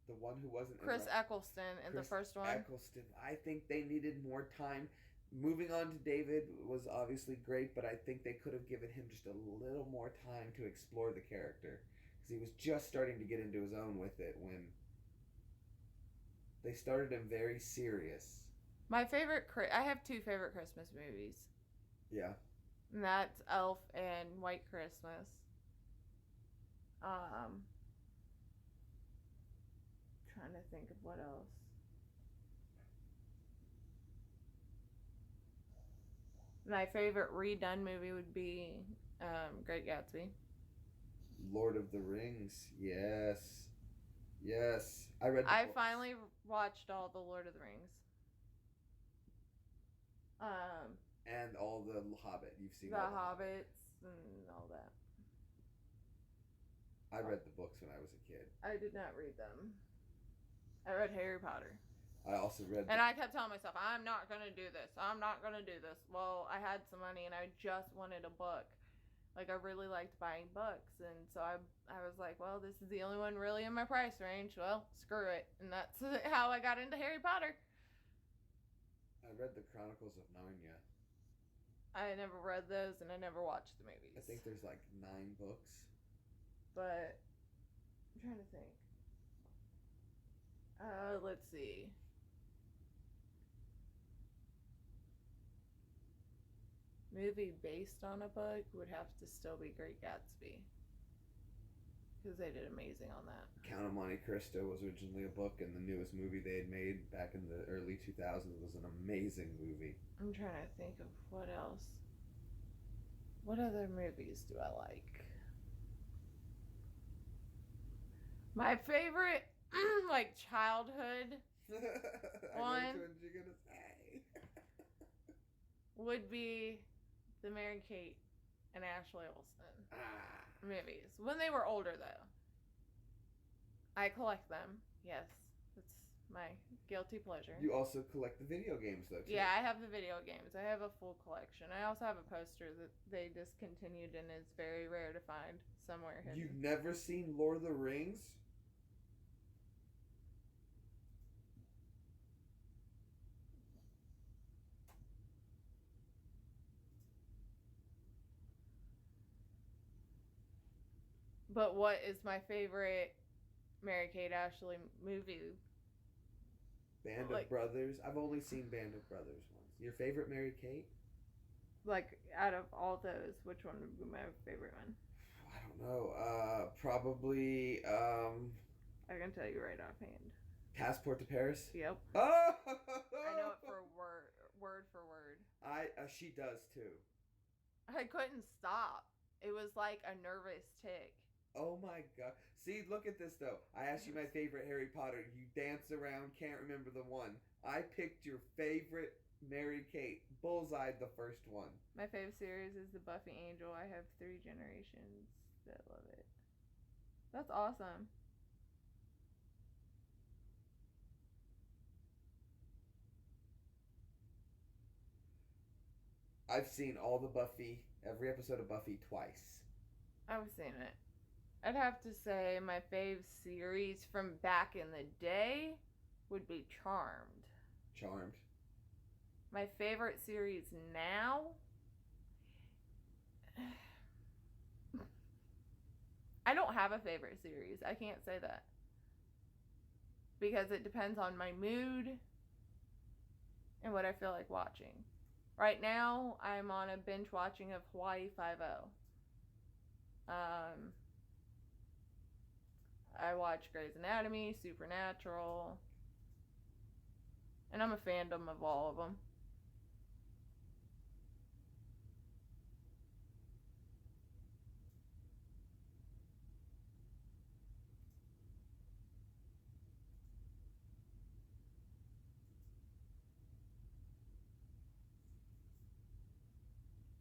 The one who wasn't... Chris Eccleston in the first one. Eccleston. I think they needed more time. Moving on to David was obviously great, but I think they could have given him just a little more time to explore the character. Because he was just starting to get into his own with it when they started him very serious. My favorite... I have two favorite Christmas movies. Yeah. And that's Elf and White Christmas. Trying to think of what else. My favorite redone movie would be Great Gatsby. Lord of the Rings. Yes. Yes. I finally watched all the Lord of the Rings. And all the Hobbit. You've seen the Hobbits and all that. I read the books when I was a kid. I did not read them. I read Harry Potter. I also read... And I kept telling myself, I'm not going to do this. I'm not going to do this. Well, I had some money and I just wanted a book. Like, I really liked buying books. And so I was like, well, this is the only one really in my price range. Well, screw it. And that's how I got into Harry Potter. I read the Chronicles of Narnia. I never read those and I never watched the movies. I think there's like 9 books. But I'm trying to think. Let's see. Movie based on a book would have to still be Great Gatsby. because they did amazing on that. Count of Monte Cristo was originally a book, and the newest movie they had made back in the early 2000s was an amazing movie. I'm trying to think of what else. What other movies do I like? My favorite, like, childhood one I know what you're gonna say. would be the Mary Kate and Ashley Olsen movies. When they were older, though. I collect them. Yes, it's my guilty pleasure. You also collect the video games, though, too. Yeah, I have the video games. I have a full collection. I also have a poster that they discontinued and is very rare to find somewhere hidden. You've never seen Lord of the Rings? But what is my favorite Mary Kate Ashley movie? Band of Brothers. I've only seen Band of Brothers once. Your favorite Mary Kate? Like, out of all those, which one would be my favorite one? I don't know. Probably. I can tell you right offhand. Passport to Paris. Yep. Oh! I know it for word for word. She does too. I couldn't stop. It was like a nervous tick. Oh my god. See, look at this though. I asked you my favorite Harry Potter. You dance around, can't remember the one. I picked your favorite Mary Kate. Bullseyed the first one. My favorite series is the Buffy Angel. I have 3 generations that love it. That's awesome. I've seen all the Buffy, every episode of Buffy twice. I've seen it. I'd have to say my fave series from back in the day would be Charmed. Charmed. My favorite series now? I don't have a favorite series. I can't say that. Because it depends on my mood and what I feel like watching. Right now, I'm on a binge watching of Hawaii Five-0. I watch Grey's Anatomy, Supernatural, and I'm a fandom of all of them.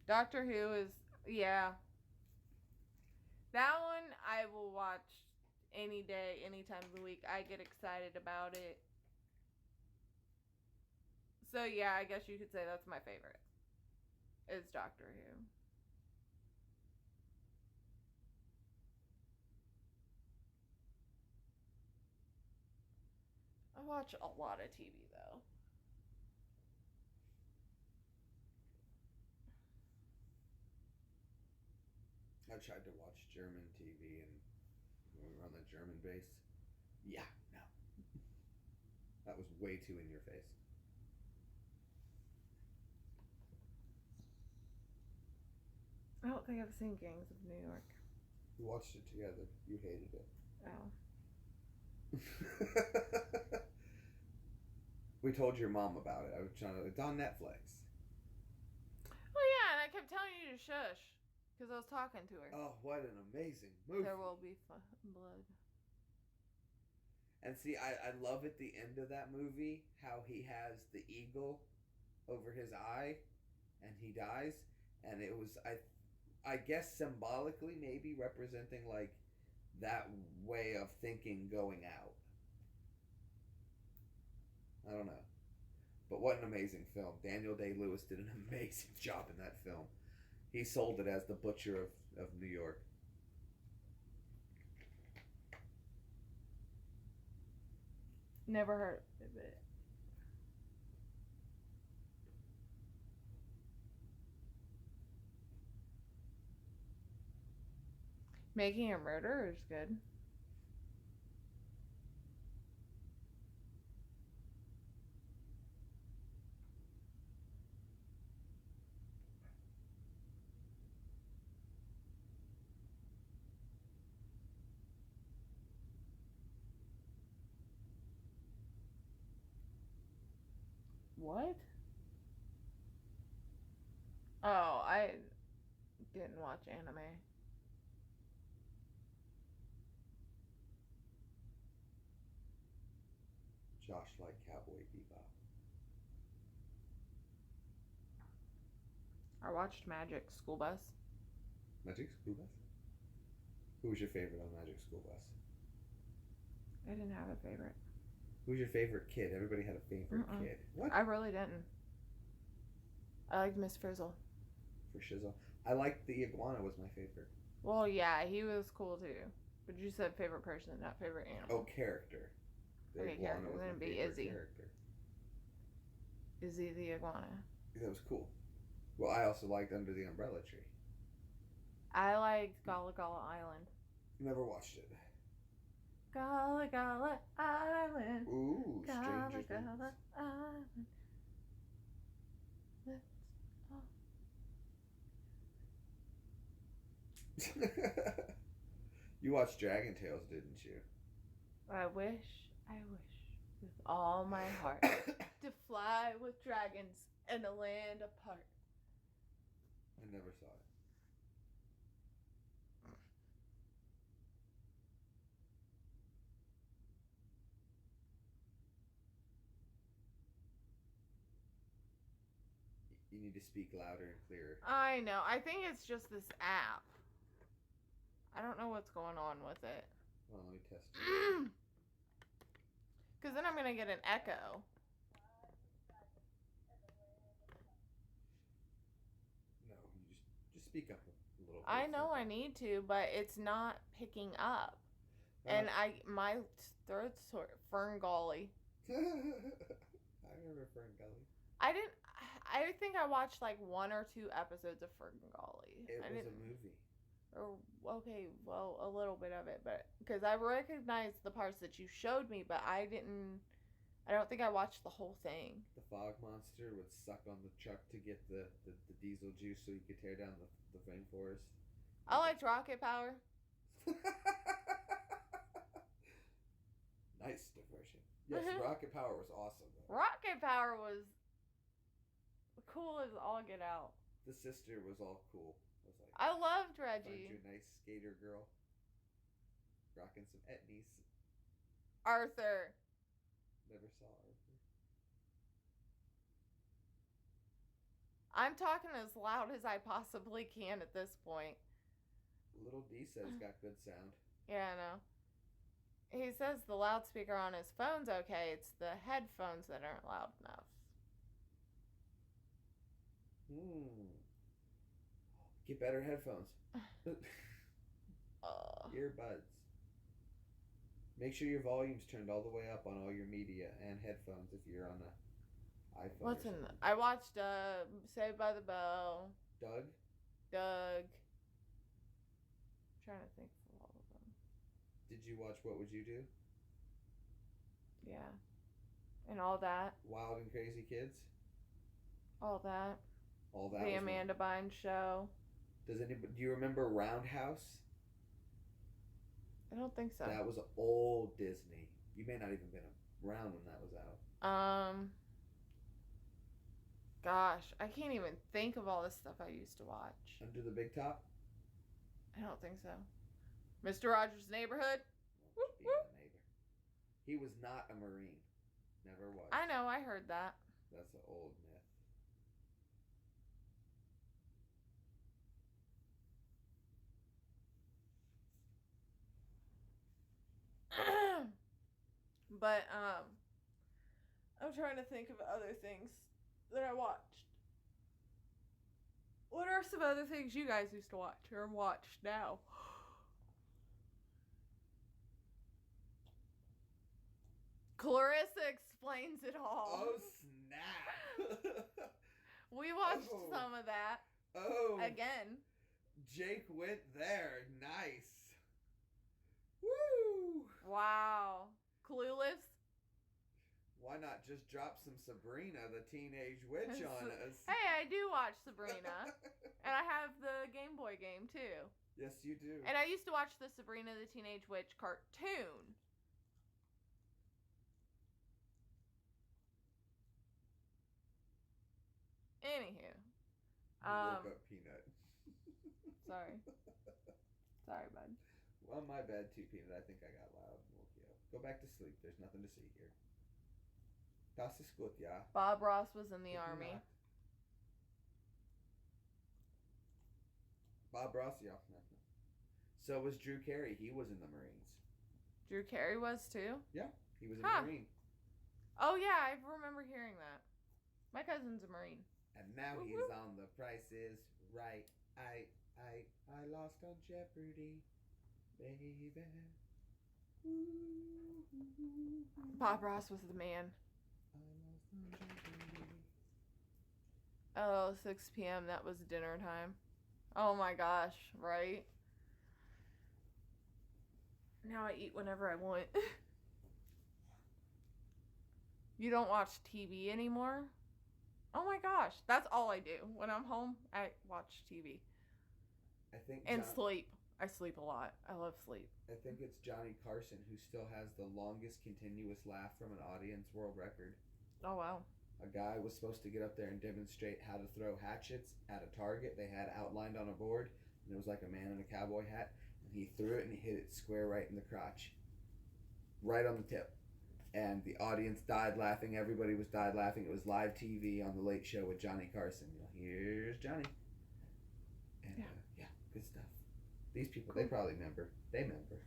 Doctor Who is, yeah. That one I will watch any day, any time of the week. I get excited about it. So yeah, I guess you could say that's my favorite. Is Doctor Who. I watch a lot of TV though. I tried to watch German TV and we were on the German base. Yeah, no. That was way too in your face. I don't think I've seen Gangs of New York. We watched it together. You hated it. Oh. We told your mom about it. I was trying to. It's on Netflix. Well, yeah, and I kept telling you to shush because I was talking to her. Oh, what an amazing movie! There will be blood. And see, I love at the end of that movie how he has the eagle over his eye, and he dies, and it was I guess symbolically maybe representing like that way of thinking going out. I don't know. But what an amazing film. Daniel Day-Lewis did an amazing job in that film. He sold it as the Butcher of New York. Never heard of it. Making a Murderer is good. What? Oh, I didn't watch anime. Josh liked Cowboy Bebop. I watched Magic School Bus. Magic School Bus? Who was your favorite on Magic School Bus? I didn't have a favorite. Who's your favorite kid? Everybody had a favorite kid. What? I really didn't. I liked Miss Frizzle. For shizzle. I liked the iguana was my favorite. Well, yeah, he was cool too. But you said favorite person, not favorite animal. Oh, character. The okay, iguana character. was Then my be favorite Izzy. character. Izzy the iguana. That was cool. Well, I also liked Under the Umbrella Tree. I liked Gala Gala Island. Never watched it. Gala Gala Island. Ooh, Gala Stranger Gala Island. Things. You watched Dragon Tales, didn't you? I wish with all my heart to fly with dragons in a land apart. I never saw it. You need to speak louder and clearer. I know. I think it's just this app. I don't know what's going on with it. Well, let me test it. Because then I'm going to get an echo. No, you just speak up a little bit. I know I need to, but it's not picking up. And my throat's sort Fern Gully. I remember Fern Gully. I think I watched like 1 or 2 episodes of Fern Gully. It was a movie. Okay, well, a little bit of it, but because I recognized the parts that you showed me, but I don't think I watched the whole thing. The fog monster would suck on the truck to get the diesel juice so you could tear down the rainforest. I liked Rocket Power. Nice diversion. Yes, Rocket Power was awesome, though. Rocket Power was cool as all get out. The sister was all cool. I loved Reggie. Find you a nice skater girl. Rocking some etnies. Arthur. Never saw Arthur. I'm talking as loud as I possibly can at this point. Little D says got good sound. Yeah, I know. He says the loudspeaker on his phone's okay. It's the headphones that aren't loud enough. Get better headphones. Earbuds. Make sure your volume's turned all the way up on all your media and headphones if you're on an iPhone. What's in the... I watched Saved by the Bell. Doug. I'm trying to think of all of them. Did you watch What Would You Do? Yeah. And all that. Wild and Crazy Kids? All that. All that. The Amanda Bynes Show. Do you remember Roundhouse? I don't think so. That was old Disney. You may not even been around when that was out. Gosh, I can't even think of all the stuff I used to watch. Under the Big Top? I don't think so. Mr. Rogers' Neighborhood? Well, being a neighbor. He was not a Marine. Never was. I know, I heard that. That's an old myth. But I'm trying to think of other things that I watched. What are some other things you guys used to watch or watch now? Clarissa Explains It All. Oh, snap. We watched some of that. Oh. Again. Jake went there. Nice. Woo. Wow. Clueless? Why not just drop some Sabrina the Teenage Witch on us? Hey, I do watch Sabrina. And I have the Game Boy game, too. Yes, you do. And I used to watch the Sabrina the Teenage Witch cartoon. Anywho. You woke up, Peanut. Sorry. Sorry, bud. Well, my bad too, Peanut. I think I got loud and woke you up. Go back to sleep. There's nothing to see here. Das ist gut, ja. Bob Ross was in the Army. Bob Ross, yeah. No. So was Drew Carey. He was in the Marines. Drew Carey was too? Yeah, he was a Marine. Oh, yeah, I remember hearing that. My cousin's a Marine. And now he's on The Price is Right. I lost on Jeopardy, baby. Bob Ross was the man. I lost on Jeopardy. Oh, 6 p.m. That was dinner time. Oh my gosh, right? Now I eat whenever I want. You don't watch TV anymore? Oh my gosh, that's all I do. When I'm home, I watch TV. I think sleep. I sleep a lot. I love sleep. I think it's Johnny Carson who still has the longest continuous laugh from an audience world record. Oh wow. A guy was supposed to get up there and demonstrate how to throw hatchets at a target they had outlined on a board, and it was like a man in a cowboy hat, and he threw it and he hit it square right in the crotch. Right on the tip. And the audience died laughing. Everybody was died laughing. It was live TV on The Late Show with Johnny Carson. Here's Johnny. And yeah, good stuff. These people, cool. They probably remember. They remember.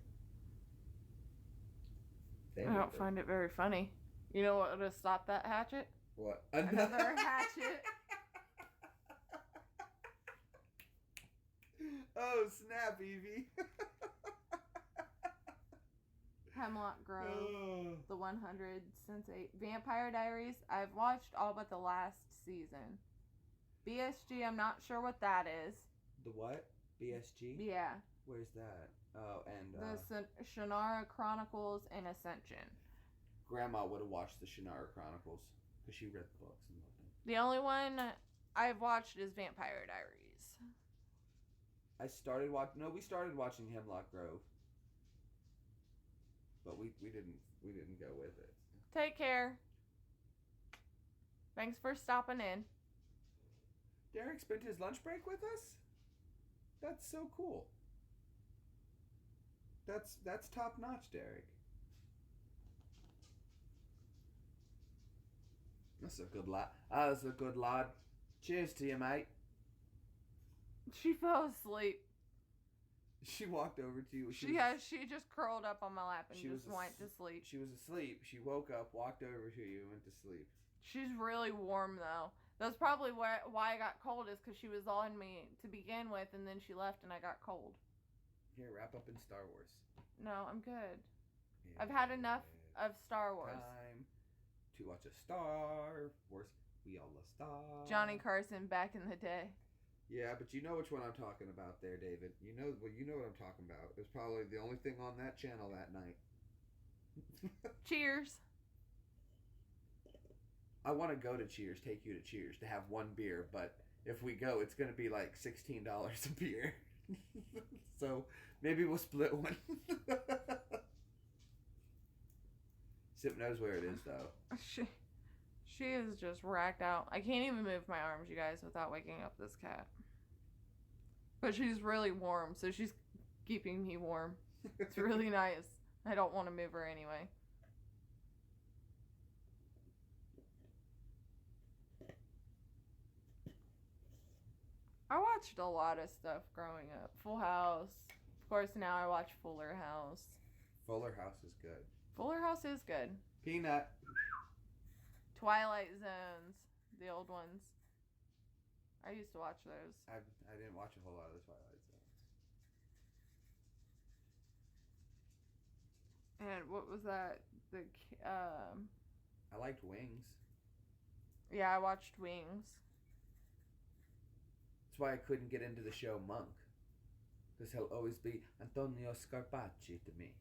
I don't find it very funny. You know what would have stopped that hatchet? What? Another hatchet. Oh, snap, Evie. Hemlock Grove, The 100, Sense8, Vampire Diaries. I've watched all but the last season. BSG, I'm not sure what that is. The what? BSG? Yeah. Where's that? Oh, and the Shannara Chronicles and Ascension. Grandma would have watched the Shannara Chronicles because she read the books and loved them. The only one I've watched is Vampire Diaries. We started watching Hemlock Grove. But we didn't go with it. Take care. Thanks for stopping in. Derek spent his lunch break with us? That's so cool. That's top notch, Derek. That's a good lad. That's a good lad. Cheers to you, mate. She fell asleep. She walked over to you. She just curled up on my lap and just went to sleep. She was asleep. She woke up, walked over to you, and went to sleep. She's really warm, though. That's probably why I got cold, is because she was on me to begin with, and then she left, and I got cold. Here, wrap up in Star Wars. No, I'm good. I've had enough of Star Wars. Time to watch a Star Wars. We all love Star. Johnny Carson back in the day. Yeah, but you know which one I'm talking about there, David. You know what I'm talking about. It was probably the only thing on that channel that night. Cheers. I want to go to Cheers, take you to Cheers to have one beer, but if we go, it's going to be like $16 a beer. So maybe we'll split one. Sip knows where it is, though. She is just racked out. I can't even move my arms, you guys, without waking up this cat. But she's really warm, so she's keeping me warm. It's really nice. I don't want to move her anyway. I watched a lot of stuff growing up. Full House. Of course, now I watch Fuller House. Fuller House is good. Fuller House is good. Peanut. Twilight Zones. The old ones. I used to watch those. I didn't watch a whole lot of the Twilight Zones. And what was that? I liked Wings. Yeah, I watched Wings. That's why I couldn't get into the show Monk. Because he'll always be Antonio Scarpacci to me.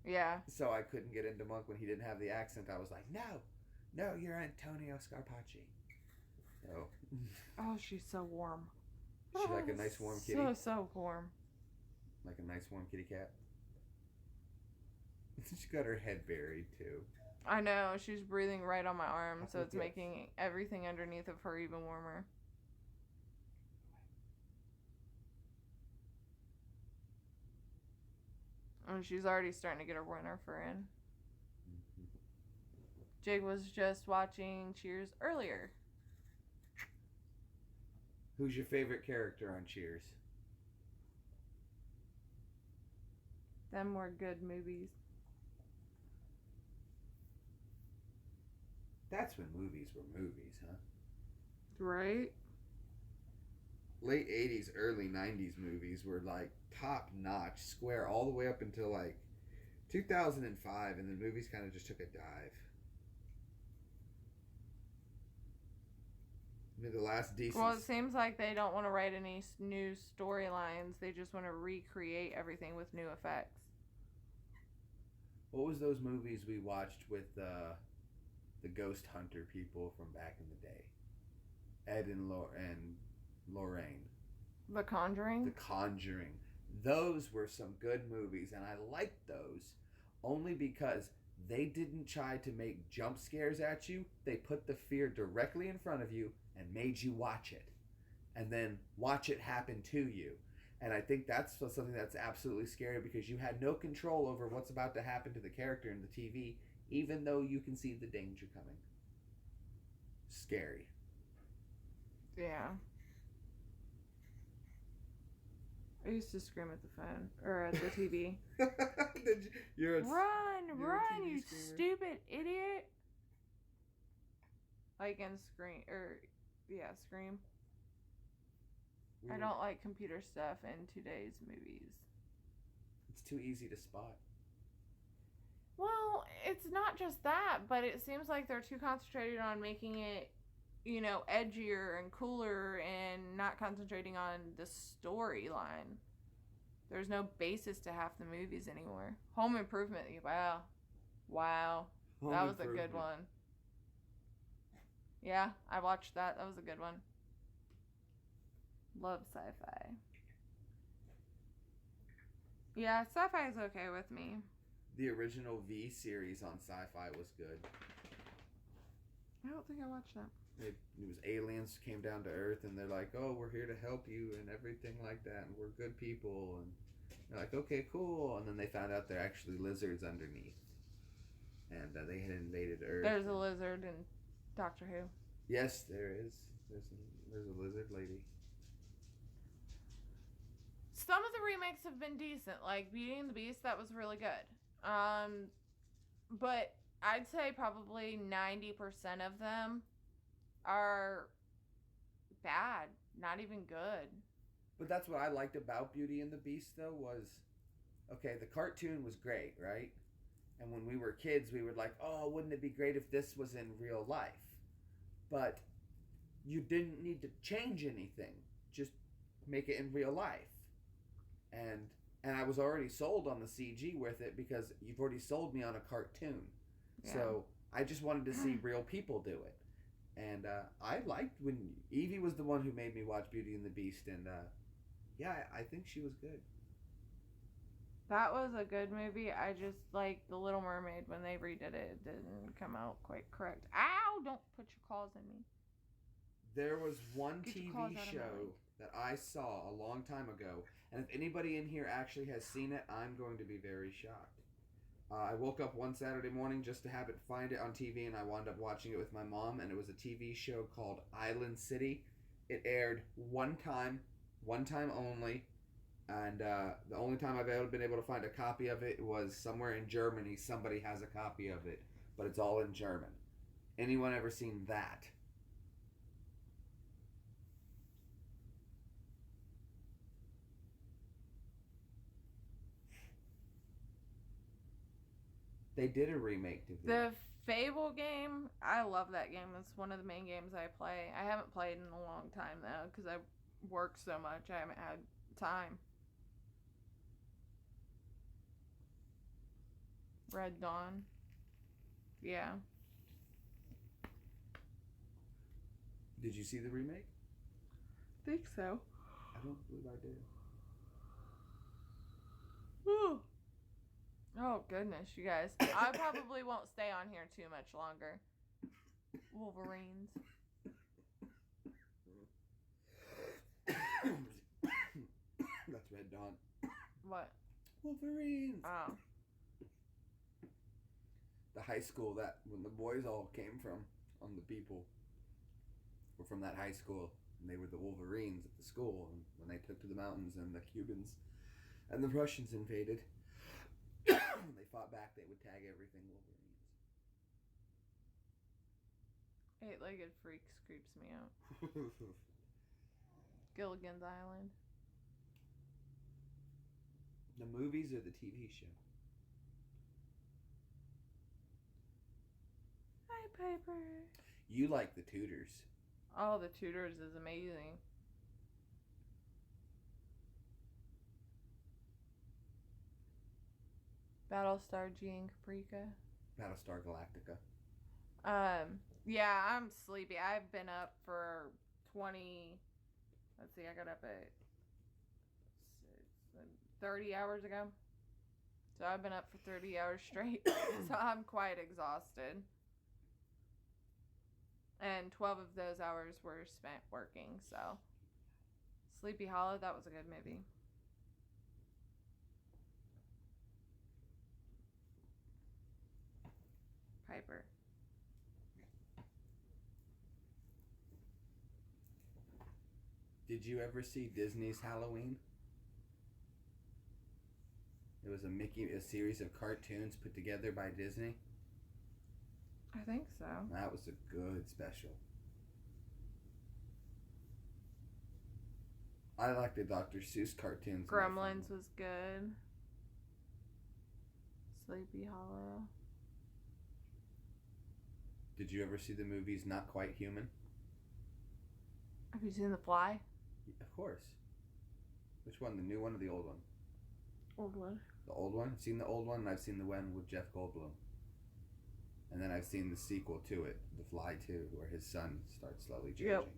Yeah. So I couldn't get into Monk when he didn't have the accent. I was like, no, you're Antonio Scarpacci. No. Oh, she's so warm. Is she like a nice warm kitty? So warm. Like a nice warm kitty cat? She's got her head buried too. I know, she's breathing right on my arm, so it's making everything underneath of her even warmer. And she's already starting to get her winter fur in. Mm-hmm. Jake was just watching Cheers earlier. Who's your favorite character on Cheers? Them were good movies. That's when movies were movies, huh? Right? Late 80s, early 90s movies were like top notch, square, all the way up until like 2005, and then movies kind of just took a dive. I mean, the last decent. Well, it seems like they don't want to write any new storylines. They just want to recreate everything with new effects. What was those movies we watched with the ghost hunter people from back in the day? Ed and Lorraine. The Conjuring? The Conjuring. Those were some good movies, and I liked those only because they didn't try to make jump scares at you. They put the fear directly in front of you and made you watch it, and then watch it happen to you. And I think that's something that's absolutely scary, because you had no control over what's about to happen to the character in the TV, even though you can see the danger coming. Scary. Yeah. I used to scream at the phone, or at the TV. Run, you screamer. stupid idiot. Like in Scream. I don't like computer stuff in today's movies. It's too easy to spot. Well, it's not just that, but it seems like they're too concentrated on making it, edgier and cooler, and not concentrating on the storyline. There's no basis to half the movies anymore. Home Improvement, wow. That was a good one. Yeah, I watched that. That was a good one. Love sci-fi. Yeah, sci-fi is okay with me. The original V series on Sci-Fi was good. I don't think I watched that. It was aliens came down to Earth, and they're like, "Oh, we're here to help you," and everything like that, and we're good people, and they're like, "Okay, cool," and then they found out they're actually lizards underneath, and they had invaded Earth. There's a lizard in Doctor Who. Yes, there is. There's a lizard lady. Some of the remakes have been decent, like Beauty and the Beast. That was really good. But I'd say probably 90% of them are bad, not even good. But that's what I liked about Beauty and the Beast, though, was, okay, the cartoon was great, right? And when we were kids, we were like, "Oh, wouldn't it be great if this was in real life?" But you didn't need to change anything. Just make it in real life. And I was already sold on the CG with it, because you've already sold me on a cartoon. Yeah. So I just wanted to see real people do it. And I liked when Evie was the one who made me watch Beauty and the Beast. And I think she was good. That was a good movie. I just like The Little Mermaid. When they redid it, it didn't come out quite correct. Ow! Don't put your claws in me. There was one TV show that I saw a long time ago, and if anybody in here actually has seen it, I'm going to be very shocked. I woke up one Saturday morning just to find it on TV, and I wound up watching it with my mom, and it was a TV show called Island City. It aired one time only, and the only time I've ever been able to find a copy of it was somewhere in Germany. Somebody has a copy of it, but it's all in German. Anyone ever seen that? They did a remake to the Fable game. I love that game. It's one of the main games I play. I haven't played in a long time though, because I work so much. I haven't had time. Red Dawn. Yeah. Did you see the remake? I think so. I don't believe I did. Whew. Oh, goodness, you guys. I probably won't stay on here too much longer. Wolverines. That's Red Dawn. What? Wolverines. Oh. The high school that when the boys all came from, on the people, were from that high school, and they were the Wolverines at the school. And when they took to the mountains and the Cubans and the Russians invaded, when they fought back, they would tag everything Wolverines. Eight-legged freaks creeps me out. Gilligan's Island. The movies or the TV show? Hi, Piper. You like the Tudors. Oh, the Tudors is amazing. Battlestar Jean Caprica. Battlestar Galactica. Yeah, I'm sleepy. I've been up for 20. Let's see, I got up at 30 hours ago. So I've been up for 30 hours straight. So I'm quite exhausted. And 12 of those hours were spent working, so. Sleepy Hollow, that was a good movie. Piper. Did you ever see Disney's Halloween? It was a series of cartoons put together by Disney. I think so. That was a good special. I like the Dr. Seuss cartoons. Gremlins was good. Sleepy Hollow. Did you ever see the movies Not Quite Human? Have you seen The Fly? Of course. Which one? The new one or the old one? Old one. The old one? I've seen the old one, and I've seen the one with Jeff Goldblum. And then I've seen the sequel to it, The Fly 2, where his son starts slowly changing. Yep.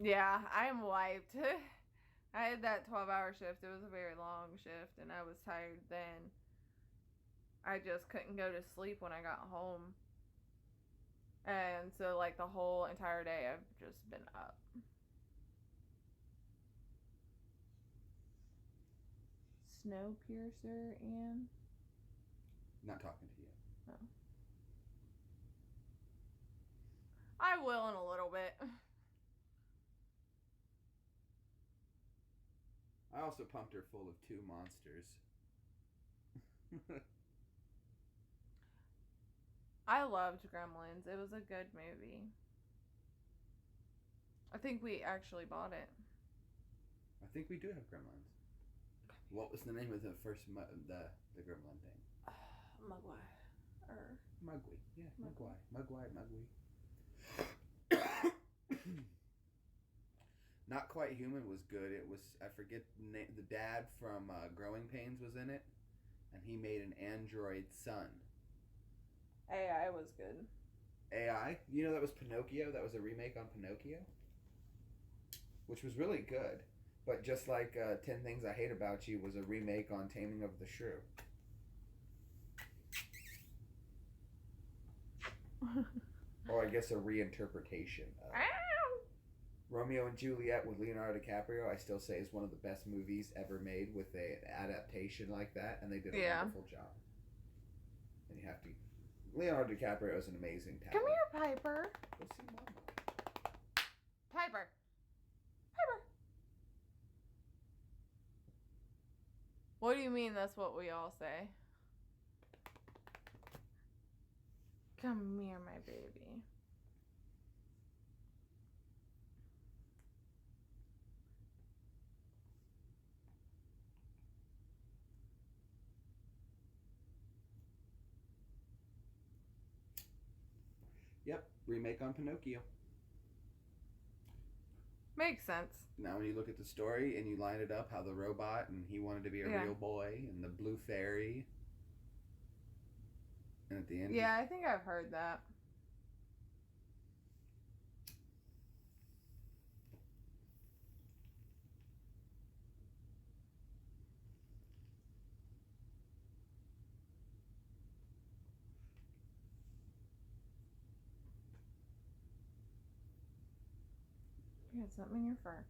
Yeah, I'm wiped. I had that 12-hour shift. It was a very long shift, and I was tired then. I just couldn't go to sleep when I got home. And so, like, the whole entire day, I've just been up. Snowpiercer, Anne? Not talking to you. No. I will in a little bit. I also pumped her full of 2 monsters. I loved Gremlins. It was a good movie. I think we actually bought it. I think we do have Gremlins. What was the name of the first the Gremlin thing? Mugwai. Mugwai. Yeah, Mugwai. Mugwai. Not Quite Human was good. It was, I forget the name. The dad from Growing Pains was in it, and he made an android son. AI was good. AI? You know that was Pinocchio? That was a remake on Pinocchio? Which was really good. But just like 10 Things I Hate About You was a remake on Taming of the Shrew. Or I guess a reinterpretation of Romeo and Juliet with Leonardo DiCaprio. I still say is one of the best movies ever made with an adaptation like that, and they did a wonderful job. And you have to. Leonardo DiCaprio is an amazing talent. Come here, Piper. Go see Mama. Piper. What do you mean that's what we all say? Come here, my baby. Yep, remake on Pinocchio. Makes sense. Now when you look at the story and you line it up, how the robot and he wanted to be a real boy, and the blue fairy, and at the end... Yeah, I think I've heard that. You got something in your fur.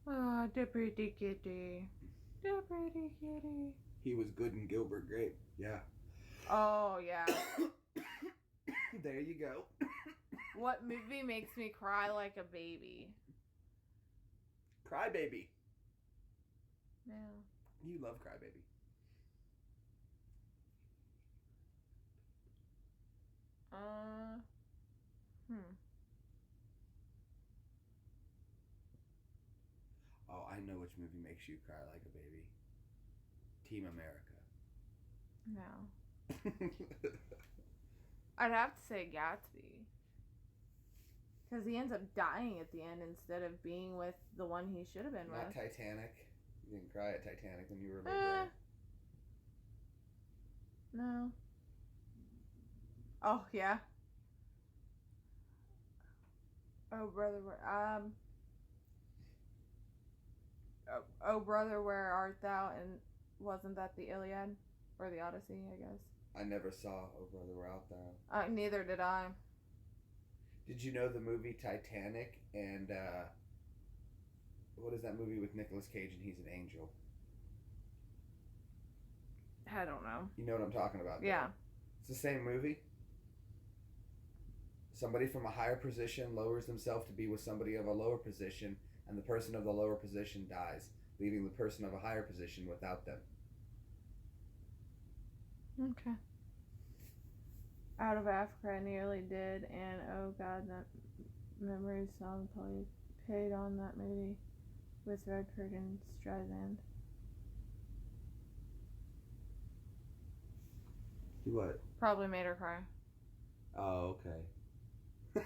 Oh, the pretty kitty. The pretty kitty. He was good in Gilbert Grape. Yeah. Oh, yeah. There you go. What movie makes me cry like a baby? Crybaby. Yeah. You love Crybaby. Oh, I know which movie makes you cry like a baby. Team America. No. I'd have to say Gatsby. Because he ends up dying at the end instead of being with the one he should have been Not with. Titanic. You didn't cry at Titanic when you were a little girl. No. Oh, yeah. Oh, brother, oh, brother, where art thou? And wasn't that the Iliad? Or the Odyssey, I guess. I never saw Oh Brother Where Art Thou. Neither did I. Did you know the movie Titanic and what is that movie with Nicolas Cage and he's an angel? I don't know. You know what I'm talking about? Yeah. It's the same movie. Somebody from a higher position lowers themselves to be with somebody of a lower position, and the person of the lower position dies, leaving the person of a higher position without them. Okay. Out of Africa, I nearly did, and oh god, that memory song played on that movie with Redford and Streisand. What? Probably made her cry. Oh, okay. But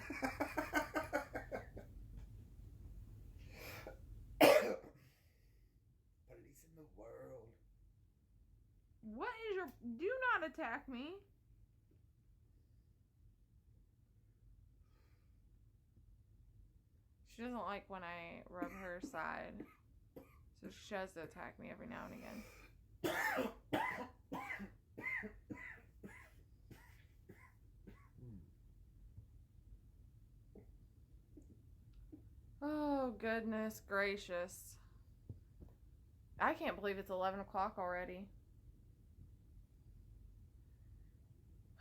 he's in the world. What is your... Do not attack me. She doesn't like when I rub her side. So she has to attack me every now and again. Oh, goodness gracious. I can't believe it's 11 o'clock already.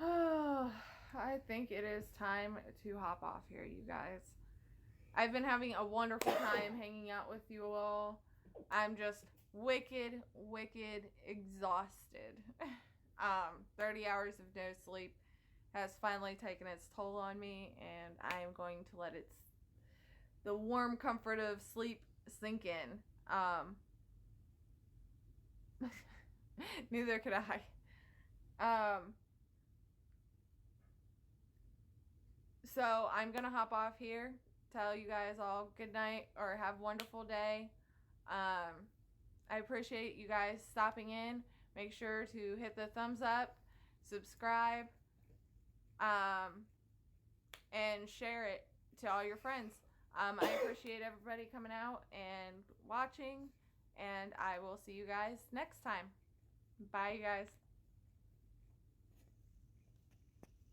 Oh, I think it is time to hop off here, you guys. I've been having a wonderful time hanging out with you all. I'm just wicked exhausted. 30 hours of no sleep has finally taken its toll on me, and I am going to let the warm comfort of sleep sink in. Neither could I. So I'm gonna hop off here. Tell you guys all good night or have a wonderful day. I appreciate you guys stopping in. Make sure to hit the thumbs up, subscribe, and share it to all your friends. I appreciate everybody coming out and watching, and I will see you guys next time. Bye, you guys.